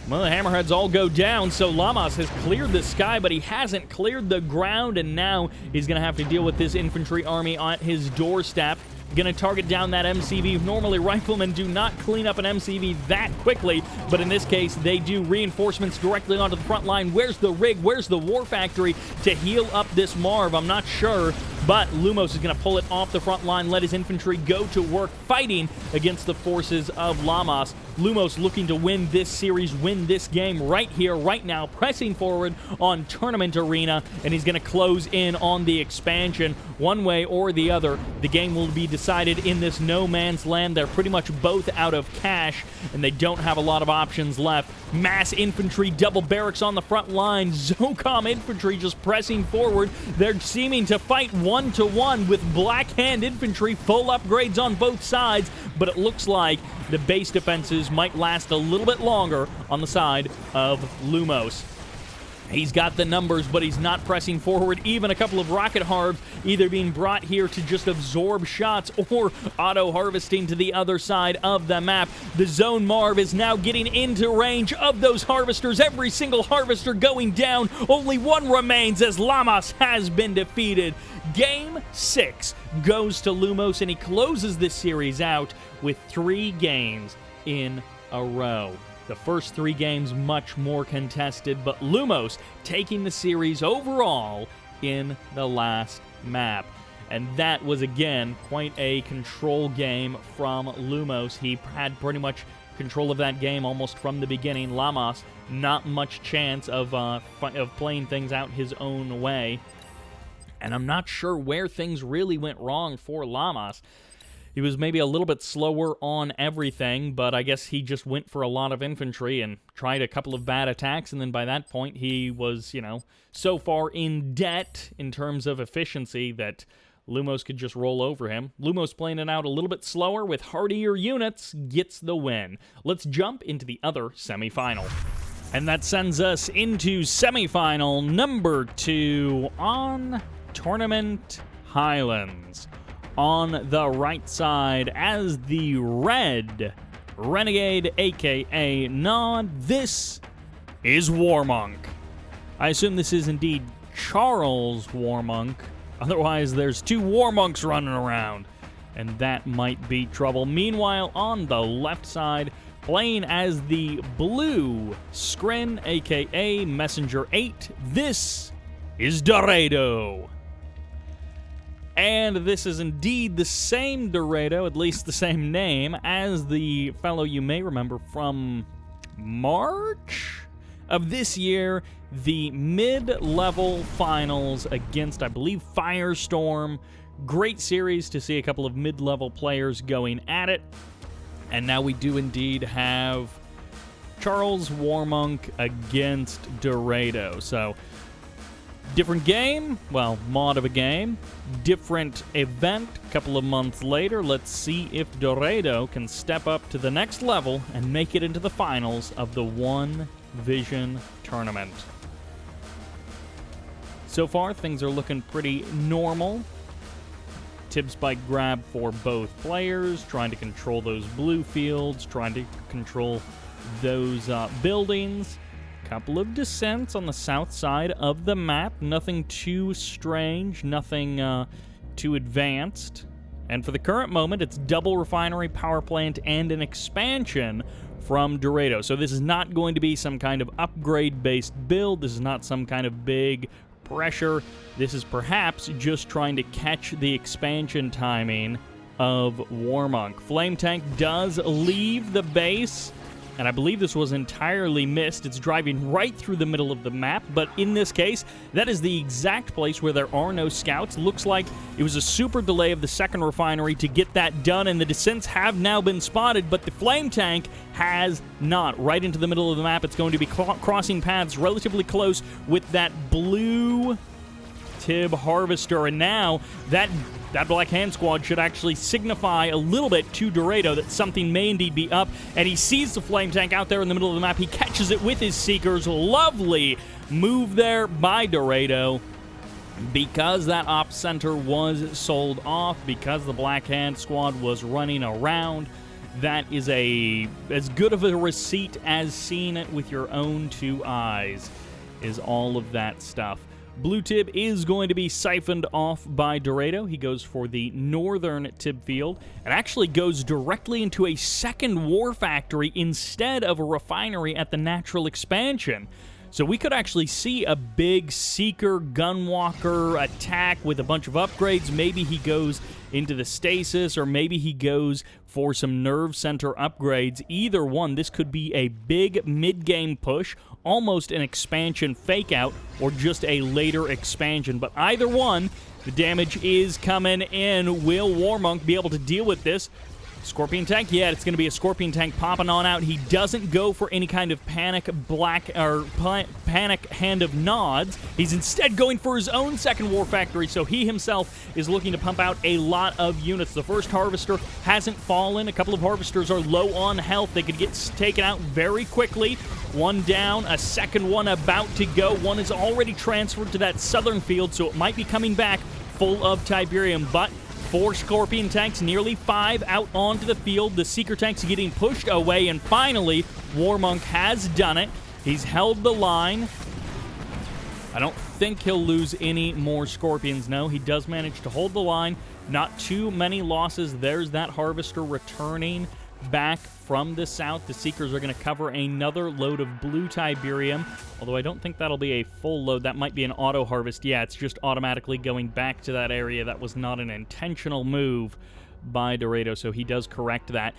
Well, the hammerheads all go down, so Lamas has cleared the sky, but he hasn't cleared the ground, and now he's going to have to deal with this infantry army on his doorstep. Going to target down that MCV. Normally, riflemen do not clean up an MCV that quickly, but in this case, they do reinforcements directly onto the front line. Where's the rig? Where's the war factory to heal up this Marv? I'm not sure, but Lumos is going to pull it off the front line, let his infantry go to work fighting against the forces of Lamas. Lumos looking to win this series, win this game right here, right now, pressing forward on Tournament Arena, and he's going to close in on the expansion one way or the other. The game will be decided in this no man's land. They're pretty much both out of cash, and they don't have a lot of options left. Mass infantry, double barracks on the front line. Zocom infantry just pressing forward. They're seeming to fight one-to-one with Black Hand infantry, full upgrades on both sides, but it looks like the base defenses might last a little bit longer on the side of Lumos. He's got the numbers, but he's not pressing forward. Even a couple of rocket harvs either being brought here to just absorb shots or auto-harvesting to the other side of the map. The Zone Marv is now getting into range of those harvesters. Every single harvester going down. Only one remains as Lamas has been defeated. Game 6 goes to Lumos, and he closes this series out with 3 games in a row. The first 3 games much more contested, but Lumos taking the series overall in the last map. And that was, again, quite a control game from Lumos. He had pretty much control of that game almost from the beginning. Lamas, not much chance of playing things out his own way. And I'm not sure where things really went wrong for Lamas. He was maybe a little bit slower on everything, but I guess he just went for a lot of infantry and tried a couple of bad attacks, and then by that point he was, so far in debt in terms of efficiency that Lumos could just roll over him. Lumos playing it out a little bit slower with hardier units gets the win. Let's jump into the other semifinal. And that sends us into semifinal number 2 on Tournament Highlands. On the right side, as the Red Renegade, a.k.a. Nod, this is Warmonk. I assume this is indeed Charles Warmonk. Otherwise, there's 2 Warmonks running around, and that might be trouble. Meanwhile, on the left side, playing as the blue Scrin, a.k.a. Messenger 8, this is Dairedo. And this is indeed the same Dairedo, at least the same name, as the fellow you may remember from March of this year, the mid-level finals against, I believe, Firestorm. Great series to see a couple of mid-level players going at it. And now we do indeed have Charles Warmonk against Dairedo. So, different game, well, mod of a game, different event a couple of months later. Let's see if Dairedo can step up to the next level and make it into the finals of the OneVision tournament. So far, things are looking pretty normal. Tib spike grab for both players, trying to control those blue fields, trying to control those buildings. Couple of descents on the south side of the map. Nothing too strange, nothing too advanced. And for the current moment, it's double refinery, power plant, and an expansion from Dairedo. So this is not going to be some kind of upgrade-based build. This is not some kind of big pressure. This is perhaps just trying to catch the expansion timing of Warmonk. Flame Tank does leave the base, and I believe this was entirely missed. It's driving right through the middle of the map, but in this case, that is the exact place where there are no scouts. Looks like it was a super delay of the second refinery to get that done, and the descents have now been spotted, but the Flame Tank has not. Right into the middle of the map, it's going to be crossing paths relatively close with that blue Tib Harvester, and now that Black Hand Squad should actually signify a little bit to Dairedo that something may indeed be up, and he sees the Flame Tank out there in the middle of the map. He catches it with his Seekers. Lovely move there by Dairedo. Because that op center was sold off, because the Black Hand Squad was running around, that is as good of a receipt as seeing it with your own 2 eyes, is all of that stuff. Blue Tib is going to be siphoned off by Dairedo. He goes for the northern Tib field and actually goes directly into a second war factory instead of a refinery at the natural expansion. So we could actually see a big Seeker Gunwalker attack with a bunch of upgrades. Maybe he goes into the stasis, or maybe he goes for some nerve center upgrades. Either one, this could be a big mid-game push, almost an expansion fake-out, or just a later expansion. But either one, the damage is coming in. Will Warmonk be able to deal with this? Scorpion Tank? Yeah, it's going to be a Scorpion Tank popping on out. He doesn't go for any kind of panic hand of nods. He's instead going for his own second war factory, so he himself is looking to pump out a lot of units. The first Harvester hasn't fallen. A couple of Harvesters are low on health. They could get taken out very quickly. One down, a second one about to go. One is already transferred to that southern field, so it might be coming back full of Tiberium, but 4 Scorpion Tanks, nearly 5 out onto the field. The Seeker Tanks getting pushed away, and finally, Warmonk has done it. He's held the line. I don't think he'll lose any more Scorpions. No, he does manage to hold the line. Not too many losses. There's that Harvester returning back from the south. The Seekers are going to cover another load of blue Tiberium, although I don't think that'll be a full load. That might be an auto harvest. Yeah, it's just automatically going back to that area. That was not an intentional move by Dairedo, so he does correct that.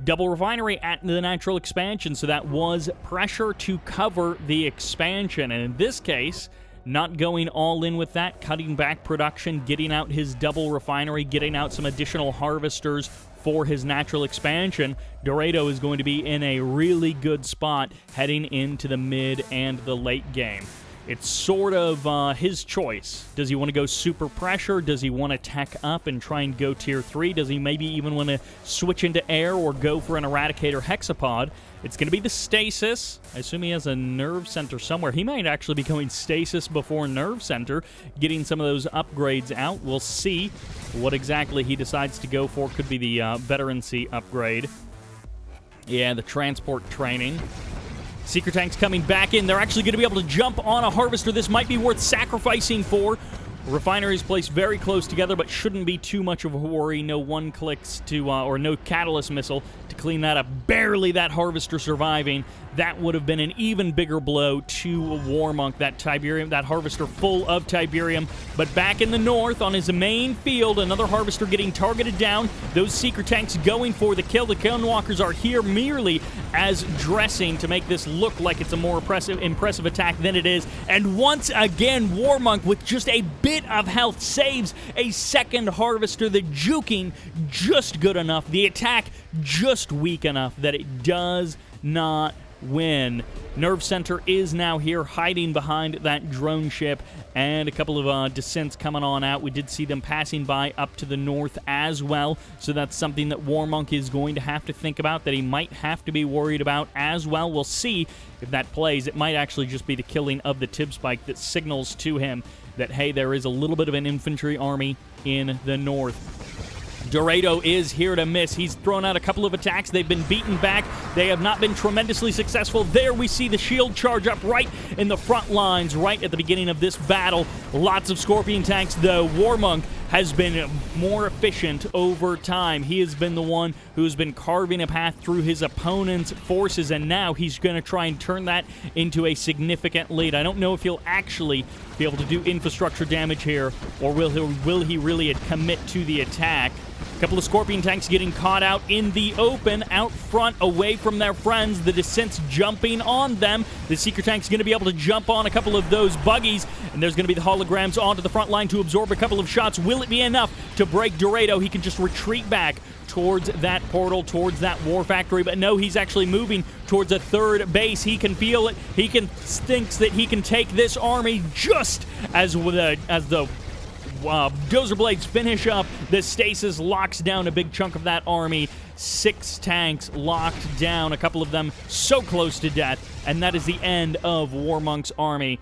Double refinery at the natural expansion, so that was pressure to cover the expansion, and in this case, not going all in with that, cutting back production, getting out his double refinery, getting out some additional harvesters for his natural expansion. Dairedo is going to be in a really good spot heading into the mid and the late game. It's sort of his choice. Does he want to go super pressure? Does he want to tech up and try and go tier 3? Does he maybe even want to switch into air or go for an Eradicator Hexapod? It's going to be the Stasis. I assume he has a Nerve Center somewhere. He might actually be going Stasis before Nerve Center, getting some of those upgrades out. We'll see what exactly he decides to go for. Could be the Veterancy upgrade. Yeah, the Transport Training. Seeker tanks coming back in. They're actually going to be able to jump on a harvester. This might be worth sacrificing for. Refineries placed very close together, but shouldn't be too much of a worry. No one clicks to, or no catalyst missile to clean that up. Barely that harvester surviving. That would have been an even bigger blow to Warmonk, that harvester full of Tiberium. But back in the north on his main field, another harvester getting targeted down. Those Seeker tanks going for the kill. The Gunwalkers are here merely as dressing to make this look like it's a more impressive attack than it is. And once again, Warmonk with just a bit of health saves a second harvester. The juking just good enough. The attack just weak enough that it does not win. Nerve Center is now here hiding behind that drone ship, and a couple of descents coming on out. We did see them passing by up to the north as well, so that's something that Warmonk is going to have to think about, that he might have to be worried about as well. We'll see if that plays. It might actually just be the killing of the Tib Spike that signals to him that, hey, there is a little bit of an infantry army in the north. Dairedo is here to miss. He's thrown out a couple of attacks. They've been beaten back. They have not been tremendously successful. There we see the shield charge up right in the front lines, right at the beginning of this battle. Lots of Scorpion tanks, though. Warmonk has been more efficient over time. He has been the one who's been carving a path through his opponent's forces, and now he's going to try and turn that into a significant lead. I don't know if he'll actually be able to do infrastructure damage here, or will he really commit to the attack. A couple of Scorpion tanks getting caught out in the open, out front, away from their friends. The Descent's jumping on them. The Seeker tank's going to be able to jump on a couple of those buggies, and there's going to be the holograms onto the front line to absorb a couple of shots. Will it be enough to break Dairedo? He can just retreat back towards that portal, towards that war factory, but no, he's actually moving towards a third base. He can feel it. He thinks that he can take this army just as the Dozer Blades finish up. The stasis locks down a big chunk of that army. 6 tanks locked down, a couple of them so close to death, and that is the end of Warmonk's army.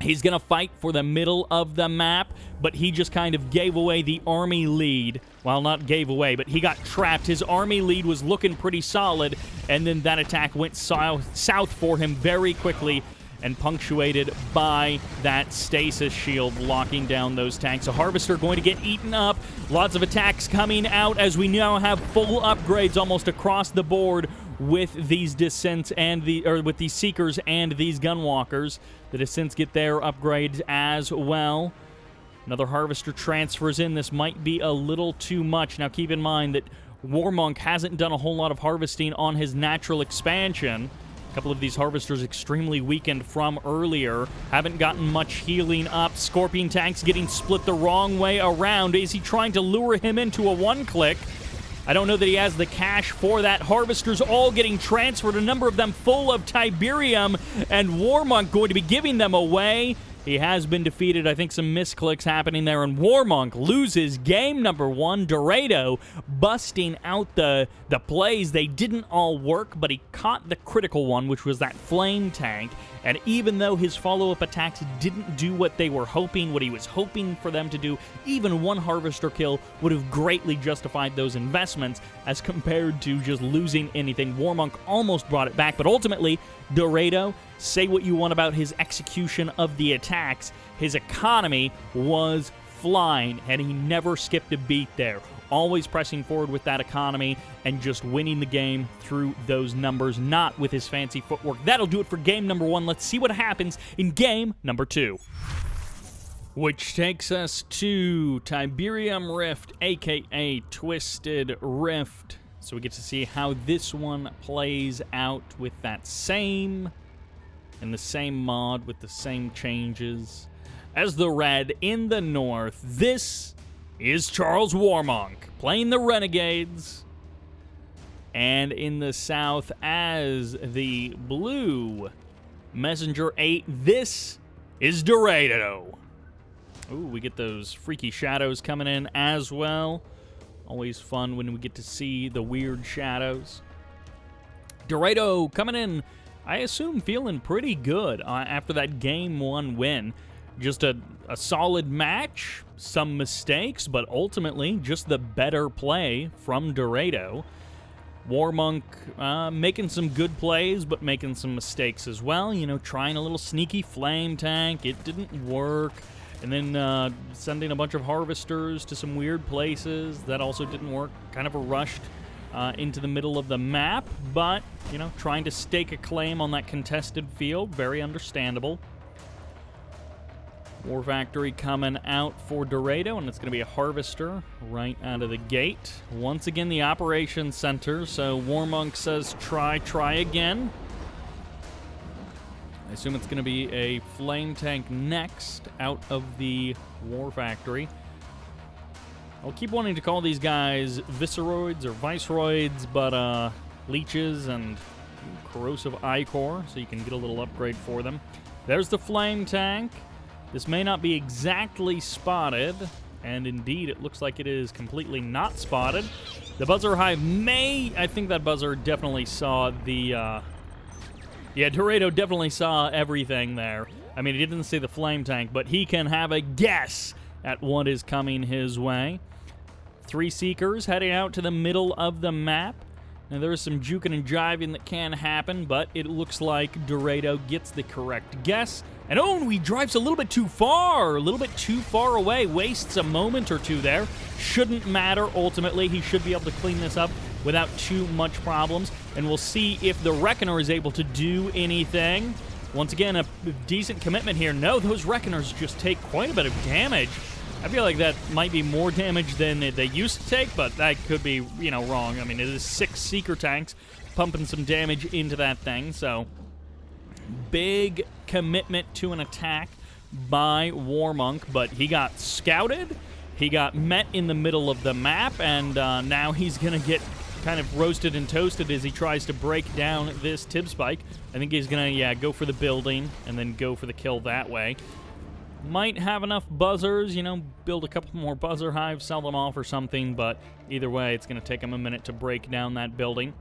He's going to fight for the middle of the map, but he just kind of gave away the army lead. Well, not gave away, but he got trapped. His army lead was looking pretty solid, and then that attack went south for him very quickly, and punctuated by that stasis shield locking down those tanks. A harvester going to get eaten up. Lots of attacks coming out as we now have full upgrades almost across the board with these Descents and with these Seekers and these Gunwalkers. The Descents get their upgrades as well. Another harvester transfers in. This might be a little too much. Now keep in mind that Warmonk hasn't done a whole lot of harvesting on his natural expansion. A couple of these harvesters extremely weakened from earlier. Haven't gotten much healing up. Scorpion tanks getting split the wrong way around. Is he trying to lure him into a one-click? I don't know that he has the cash for that. Harvesters all getting transferred, a number of them full of Tiberium, and Warmonk going to be giving them away. He has been defeated. I think some misclicks happening there, and Warmonk loses game number 1. Dairedo busting out the plays. They didn't all work, but he caught the critical one, which was that flame tank. And even though his follow-up attacks didn't do what they were hoping, what he was hoping for them to do, even one harvester kill would have greatly justified those investments as compared to just losing anything. Warmonk almost brought it back, but ultimately, Dairedo, say what you want about his execution of the attacks, his economy was flying, and he never skipped a beat there. Always pressing forward with that economy and just winning the game through those numbers, not with his fancy footwork. That'll do it for game number 1. Let's see what happens in game number 2. Which takes us to Tiberium Rift, aka Twisted Rift. So we get to see how this one plays out with that same mod with the same changes as the red in the north. This is Charles Warmonk playing the Renegades, and in the south as the blue Messenger 8, this is Dairedo. Ooh, we get those freaky shadows coming in as well. Always fun when we get to see the weird shadows. Dairedo coming in, I assume, feeling pretty good after that Game 1 win. Just a solid match, some mistakes, but ultimately just the better play from Dairedo. Warmonk making some good plays, but making some mistakes as well. You know, trying a little sneaky flame tank. It didn't work. And then sending a bunch of harvesters to some weird places. That also didn't work. Kind of a rushed into the middle of the map. But, you know, trying to stake a claim on that contested field. Very understandable. War Factory coming out for Dairedo, and it's going to be a harvester right out of the gate. Once again, the operations center, so Warmonk says try again. I assume it's going to be a flame tank next out of the War Factory. I'll keep wanting to call these guys Viceroids or Viceroids, but leeches and corrosive ichor, so you can get a little upgrade for them. There's the flame tank. This may not be exactly spotted, and indeed it looks like it is completely not spotted. The buzzer hive I think that buzzer definitely saw the, yeah, Dairedo definitely saw everything there. I mean, he didn't see the flame tank, but he can have a guess at what is coming his way. 3 Seekers heading out to the middle of the map. Now, there's some juking and jiving that can happen, but it looks like Dairedo gets the correct guess. And oh, he drives a little bit too far away, wastes a moment or two there. Shouldn't matter, ultimately. He should be able to clean this up without too much problems. And we'll see if the Reckoner is able to do anything. Once again, a decent commitment here. No, those Reckoners just take quite a bit of damage. I feel like that might be more damage than they used to take, but that could be, you know, wrong. I mean, it is 6 Seeker tanks pumping some damage into that thing, so big commitment to an attack by Warmonk, but he got scouted, he got met in the middle of the map, and now he's going to get kind of roasted and toasted as he tries to break down this Tib Spike. I think he's going to, yeah, go for the building and then go for the kill that way. Might have enough buzzers, you know, build a couple more buzzer hives, sell them off or something, but either way, it's going to take him a minute to break down that building.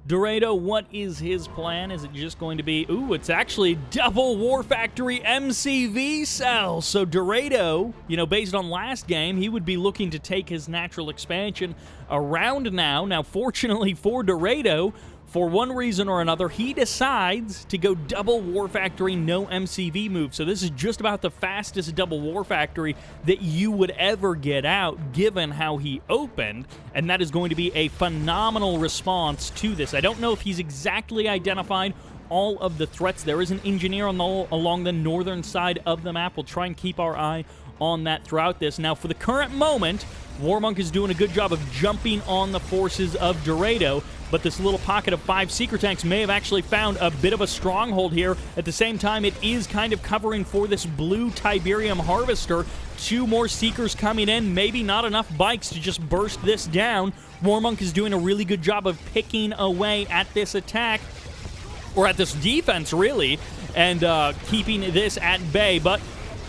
Dairedo, what is his plan? Is it just going to be, ooh, it's actually double War Factory MCV cell. So Dairedo, you know, based on last game, he would be looking to take his natural expansion around now. Now, fortunately for Dairedo, for one reason or another, he decides to go double War Factory, no MCV move. So this is just about the fastest double War Factory that you would ever get out, given how he opened. And that is going to be a phenomenal response to this. I don't know if he's exactly identified all of the threats. There is an engineer along the northern side of the map. We'll try and keep our eye on that throughout this. Now, for the current moment, Warmonk is doing a good job of jumping on the forces of Dairedo, but this little pocket of 5 Seeker tanks may have actually found a bit of a stronghold here. At the same time, it is kind of covering for this blue Tiberium Harvester. 2 more Seekers coming in, maybe not enough bikes to just burst this down. Warmonk is doing a really good job of picking away at this attack, or at this defense, really, and keeping this at bay, but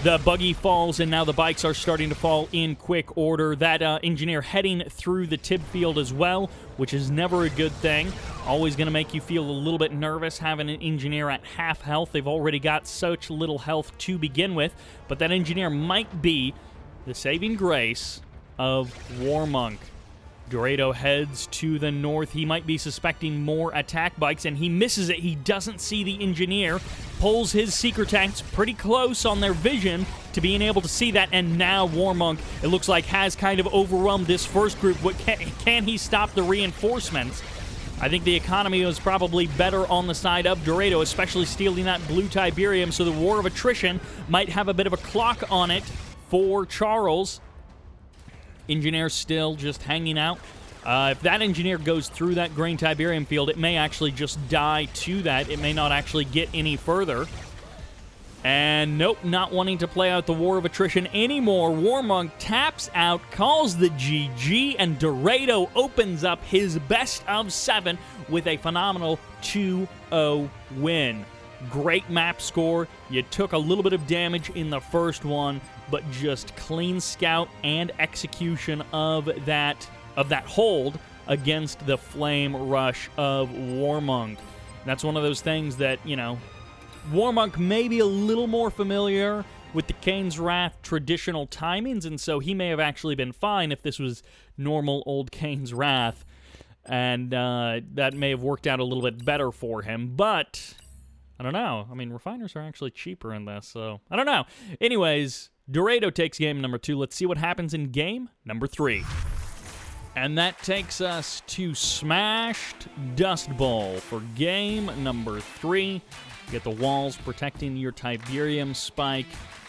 the buggy falls, and now the bikes are starting to fall in quick order. That engineer heading through the Tib field as well, which is never a good thing. Always going to make you feel a little bit nervous having an engineer at half health. They've already got such little health to begin with, but that engineer might be the saving grace of Warmonk. Dairedo heads to the north. He might be suspecting more attack bikes, and he misses it. He doesn't see the engineer. Pulls his Seeker tanks pretty close on their vision to being able to see that, and now Warmonk, it looks like, has kind of overwhelmed this first group. What can he stop the reinforcements? I think the economy was probably better on the side of Dairedo, especially stealing that blue Tiberium, so the war of attrition might have a bit of a clock on it for Charles. Engineer still just hanging out. If that engineer goes through that green Tiberium field, it may actually just die to that. It may not actually get any further. And nope, not wanting to play out the war of attrition anymore. Warmonk taps out, calls the GG, and Dairedo opens up his best of 7 with a phenomenal 2-0 win. Great map score. You took a little bit of damage in the first one, but just clean scout and execution of that hold against the flame rush of Warmonk. That's one of those things that, you know, Warmonk may be a little more familiar with the Kane's Wrath traditional timings, and so he may have actually been fine if this was normal old Kane's Wrath. and that may have worked out a little bit better for him, but I don't know. I mean, refiners are actually cheaper in this, so I don't know. Anyways, Dairedo takes game number 2. Let's see what happens in game number 3. And that takes us to Smashed Dust Bowl for game number 3. You get the walls protecting your Tiberium spike.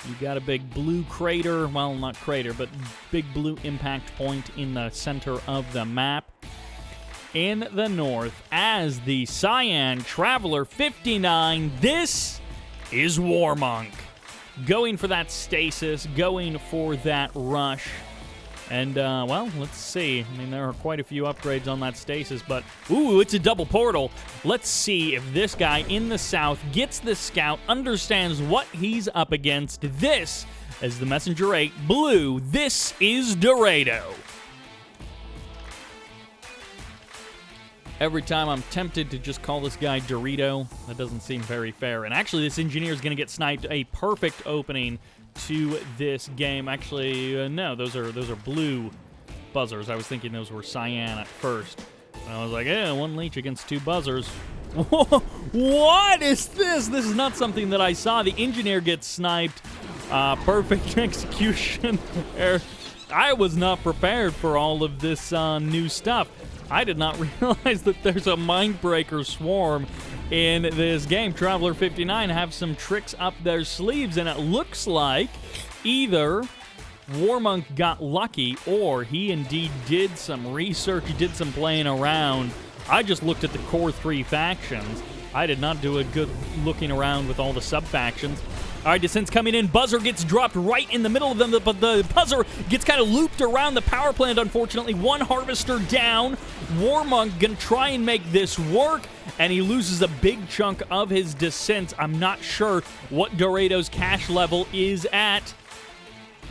You got a big blue crater, well, not crater, but big blue impact point in the center of the map. In the north, as the Cyan Traveler 59, this is Warmonk. Going for that stasis, going for that rush. And, well, let's see. I mean, there are quite a few upgrades on that stasis, but, ooh, it's a double portal. Let's see if this guy in the south gets the scout, understands what he's up against. This is the Messenger 8 blue. This is Dairedo. Every time I'm tempted to just call this guy Dairedo, that doesn't seem very fair. And actually, this engineer is going to get sniped. A perfect opening to this game. Actually, no, those are blue buzzers. I was thinking those were cyan at first. And I was like, yeah, 1 leech against 2 buzzers. What is this? This is not something that I saw. The engineer gets sniped. Perfect execution. I was not prepared for all of this new stuff. I did not realize that there's a Mindbreaker swarm in this game. Traveler 59 have some tricks up their sleeves, and it looks like either Warmonk got lucky or he indeed did some research, he did some playing around. I just looked at the core 3 factions. I did not do a good looking around with all the sub-factions. All right, Descent's coming in. Buzzer gets dropped right in the middle of them, but the buzzer gets kind of looped around the power plant, unfortunately. 1 harvester down. Warmonk gonna try and make this work, and he loses a big chunk of his Descent. I'm not sure what Dairedo's cash level is at.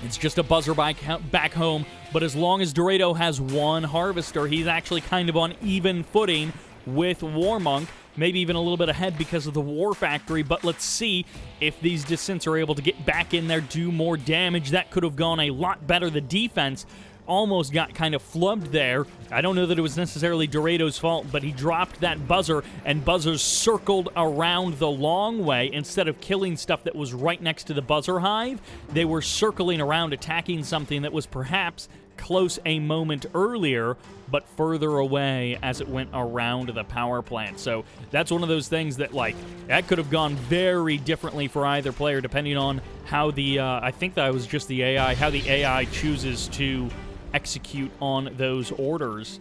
It's just a buzzer back home, but as long as Dairedo has 1 harvester, he's actually kind of on even footing with Warmonk. Maybe even a little bit ahead because of the War Factory, but let's see if these Descents are able to get back in there, do more damage. That could have gone a lot better. The defense almost got kind of flubbed there. I don't know that it was necessarily Dairedo's fault, but he dropped that buzzer, and buzzers circled around the long way. Instead of killing stuff that was right next to the buzzer hive, they were circling around, attacking something that was perhaps close a moment earlier, but further away as it went around the power plant. So that's one of those things that, like, that could have gone very differently for either player, depending on how the, I think that was just the AI, how the AI chooses to execute on those orders.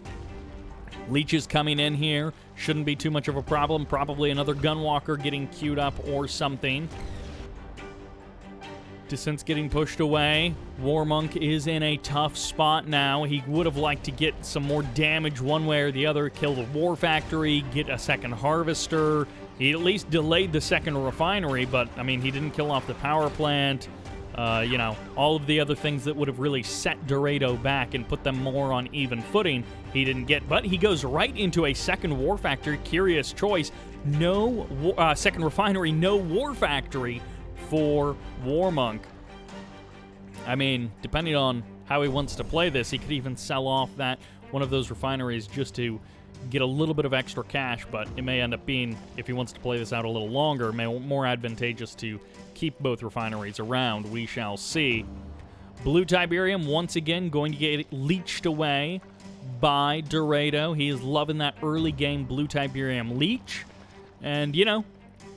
Leeches coming in here shouldn't be too much of a problem. Probably another Gunwalker getting queued up or something. Descent's getting pushed away. Warmonk is in a tough spot now. He would have liked to get some more damage one way or the other, kill the War Factory, get a second harvester. He at least delayed the second refinery, but, I mean, he didn't kill off the power plant. You know, all of the other things that would have really set Dairedo back and put them more on even footing, he didn't get. But he goes right into a second War Factory. Curious choice. No second refinery, no War Factory for Warmonk. I mean, depending on how he wants to play this, he could even sell off that one of those refineries just to get a little bit of extra cash, but it may end up being, if he wants to play this out a little longer, more advantageous to keep both refineries around. We shall see. Blue Tiberium, once again, going to get leeched away by Dairedo. He is loving that early game Blue Tiberium leech, and, you know,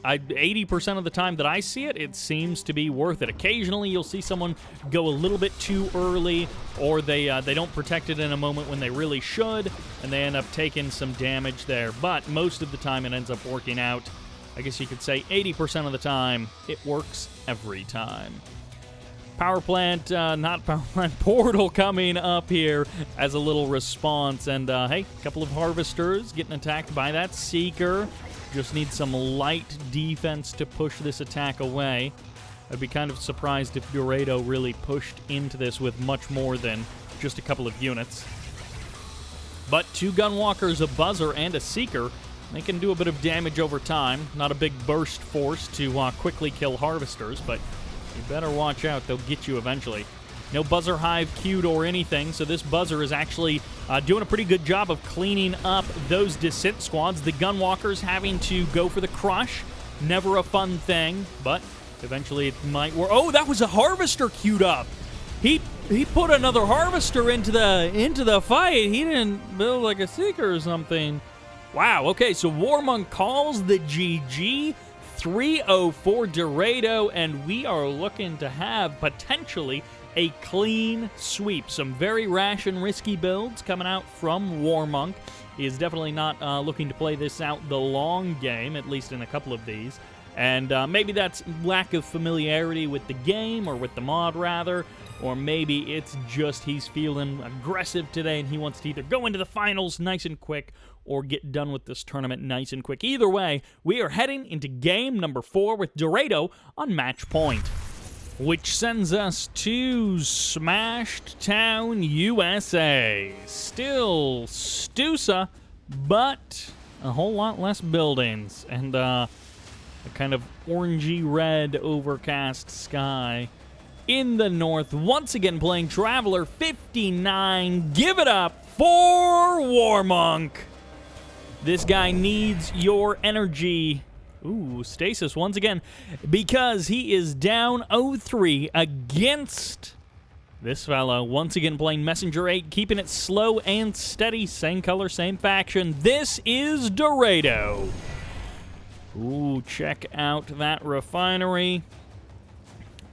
80% of the time that I see it, it seems to be worth it. Occasionally, you'll see someone go a little bit too early, or they don't protect it in a moment when they really should, and they end up taking some damage there. But most of the time, it ends up working out. I guess you could say 80% of the time, it works every time. Power plant, not power plant, portal coming up here as a little response. And, hey, a couple of harvesters getting attacked by that Seeker. Just need some light defense to push this attack away. I'd be kind of surprised if Dairedo really pushed into this with much more than just a couple of units. But 2 Gunwalkers, a Buzzer, and a Seeker, they can do a bit of damage over time. Not a big burst force to quickly kill harvesters, but you better watch out. They'll get you eventually. No buzzer hive queued or anything, so this buzzer is actually doing a pretty good job of cleaning up those descent squads. The gunwalkers having to go for the crush. Never a fun thing, but eventually it might work. Oh, that was a harvester queued up. He put another harvester into the fight. He didn't build like a seeker or something. Wow, okay, so Warmonk calls the GG. 3-0 for Dairedo, and we are looking to have potentially a clean sweep. Some very rash and risky builds coming out from Warmonk. He is definitely not looking to play this out the long game, at least in a couple of these. And maybe that's lack of familiarity with the game, or with the mod, rather. Or maybe it's just he's feeling aggressive today and he wants to either go into the finals nice and quick or get done with this tournament nice and quick. Either way, we are heading into game number 4 with Dairedo on match point, which sends us to Smashed Town, USA. Still Stusa, but a whole lot less buildings and a kind of orangey red overcast sky. In the north, once again playing Traveler 59. Give it up for Warmonk. This guy needs your energy. Ooh, stasis once again, because he is down 0-3 against this fellow. Once again playing Messenger 8, keeping it slow and steady. Same color, same faction. This is Dairedo. Ooh, check out that refinery.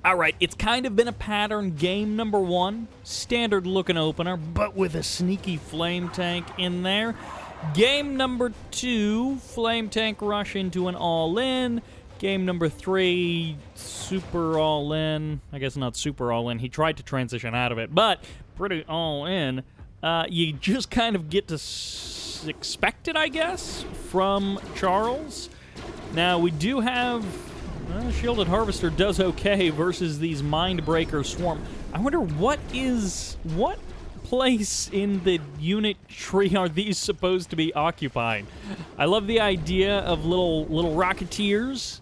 All right, it's kind of been a pattern. Game number 1, standard looking opener, but with a sneaky flame tank in there. Game number 2, flame tank rush into an all-in. Game number 3, super all-in. I guess not super all-in. He tried to transition out of it, but pretty all-in. You just kind of get to expect it, I guess, from Charles. Now, we do have... Shielded Harvester does okay versus these Mindbreaker Swarm. I wonder what place in the unit tree are these supposed to be occupying? I love the idea of little Rocketeers,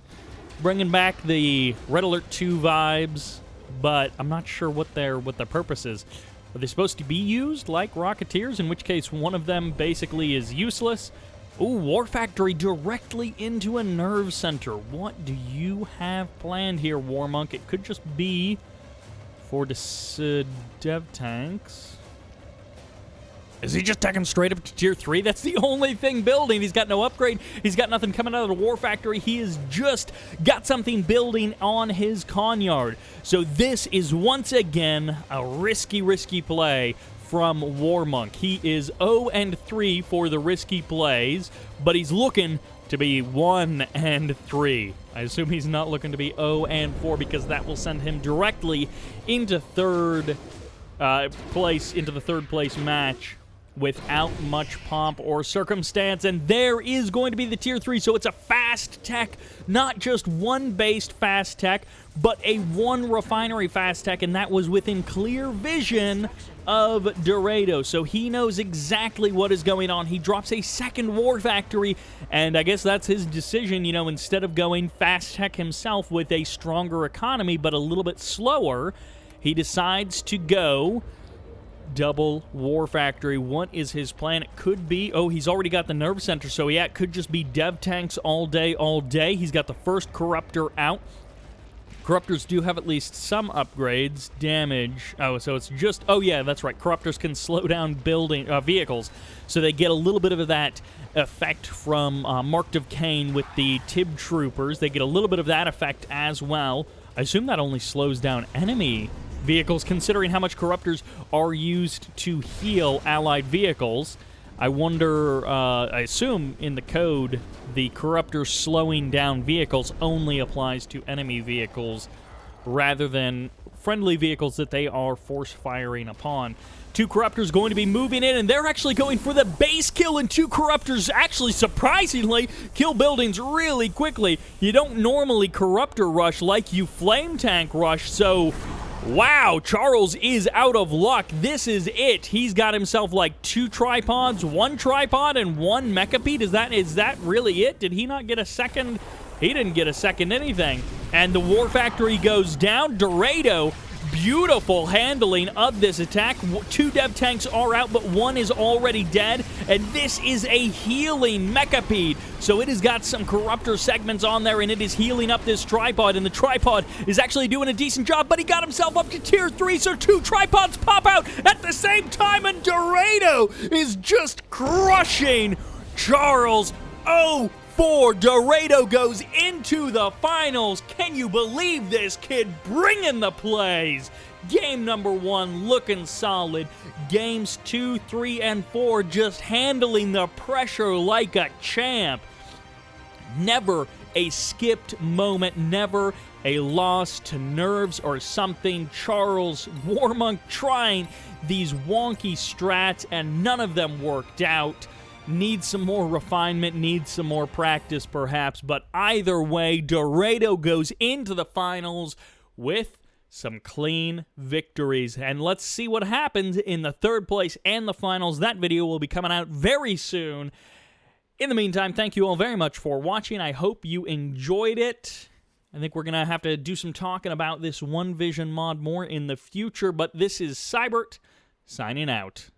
bringing back the Red Alert 2 vibes, but I'm not sure what their purpose is. Are they supposed to be used like Rocketeers, in which case one of them basically is useless? Ooh, War Factory directly into a nerve center. What do you have planned here, Warmonk? It could just be for the dev tanks. Is he just taking straight up to tier 3? That's the only thing building. He's got no upgrade. He's got nothing coming out of the War Factory. He has just got something building on his Conyard. So this is once again a risky play from Warmonk. He is 0-3 for the risky plays, but he's looking to be 1-3. I assume he's not looking to be 0-4 because that will send him directly into third place match without much pomp or circumstance, and there is going to be the tier 3, so it's a fast tech, not just one based fast tech, but a one refinery fast tech, and that was within clear vision of Dairedo, so he knows exactly what is going on. He drops a second War Factory, and I guess that's his decision, you know, instead of going fast tech himself with a stronger economy but a little bit slower, he decides to go double War Factory. What is his plan? It could be, oh, he's already got the nerve center, so yeah, it could just be dev tanks all day. He's got the first Corruptor out. Corruptors do have at least some upgrades. Damage. Oh, so it's just... Oh, yeah, that's right. Corruptors can slow down vehicles, so they get a little bit of that effect from Marked of Kane with the Tib Troopers. They get a little bit of that effect as well. I assume that only slows down enemy vehicles, considering how much Corruptors are used to heal allied vehicles. I wonder, I assume in the code, the Corruptor slowing down vehicles only applies to enemy vehicles rather than friendly vehicles that they are force firing upon. 2 Corruptors going to be moving in, and they're actually going for the base kill, and 2 Corruptors actually, surprisingly, kill buildings really quickly. You don't normally Corruptor rush like you Flame Tank rush, so... Wow, Charles is out of luck. This is it. He's got himself like 2 tripods, 1 tripod, and 1 Mechapede. Is that really it? Did he not get a second? He didn't get a second anything. And the War Factory goes down. Dairedo Beautiful handling of this attack. 2 dev tanks are out, but 1 is already dead, and this is a healing Mechapede. So it has got some Corruptor segments on there, and it is healing up this tripod, and the tripod is actually doing a decent job, but he got himself up to tier 3, so 2 tripods pop out at the same time, and Dairedo is just crushing Charles. 0-4, Dairedo goes into the finals. Can you believe this kid bringing the plays? Game number 1 looking solid. Games 2, 3, and 4 just handling the pressure like a champ. Never a skipped moment, never a loss to nerves or something. Charles, Warmonk trying these wonky strats, and none of them worked out. Needs some more refinement, needs some more practice perhaps, but either way, Dairedo goes into the finals with some clean victories. And let's see what happens in the 3rd place and the finals. That video will be coming out very soon. In the meantime, thank you all very much for watching. I hope you enjoyed it. I think we're going to have to do some talking about this OneVision mod more in the future, but this is Sybert signing out.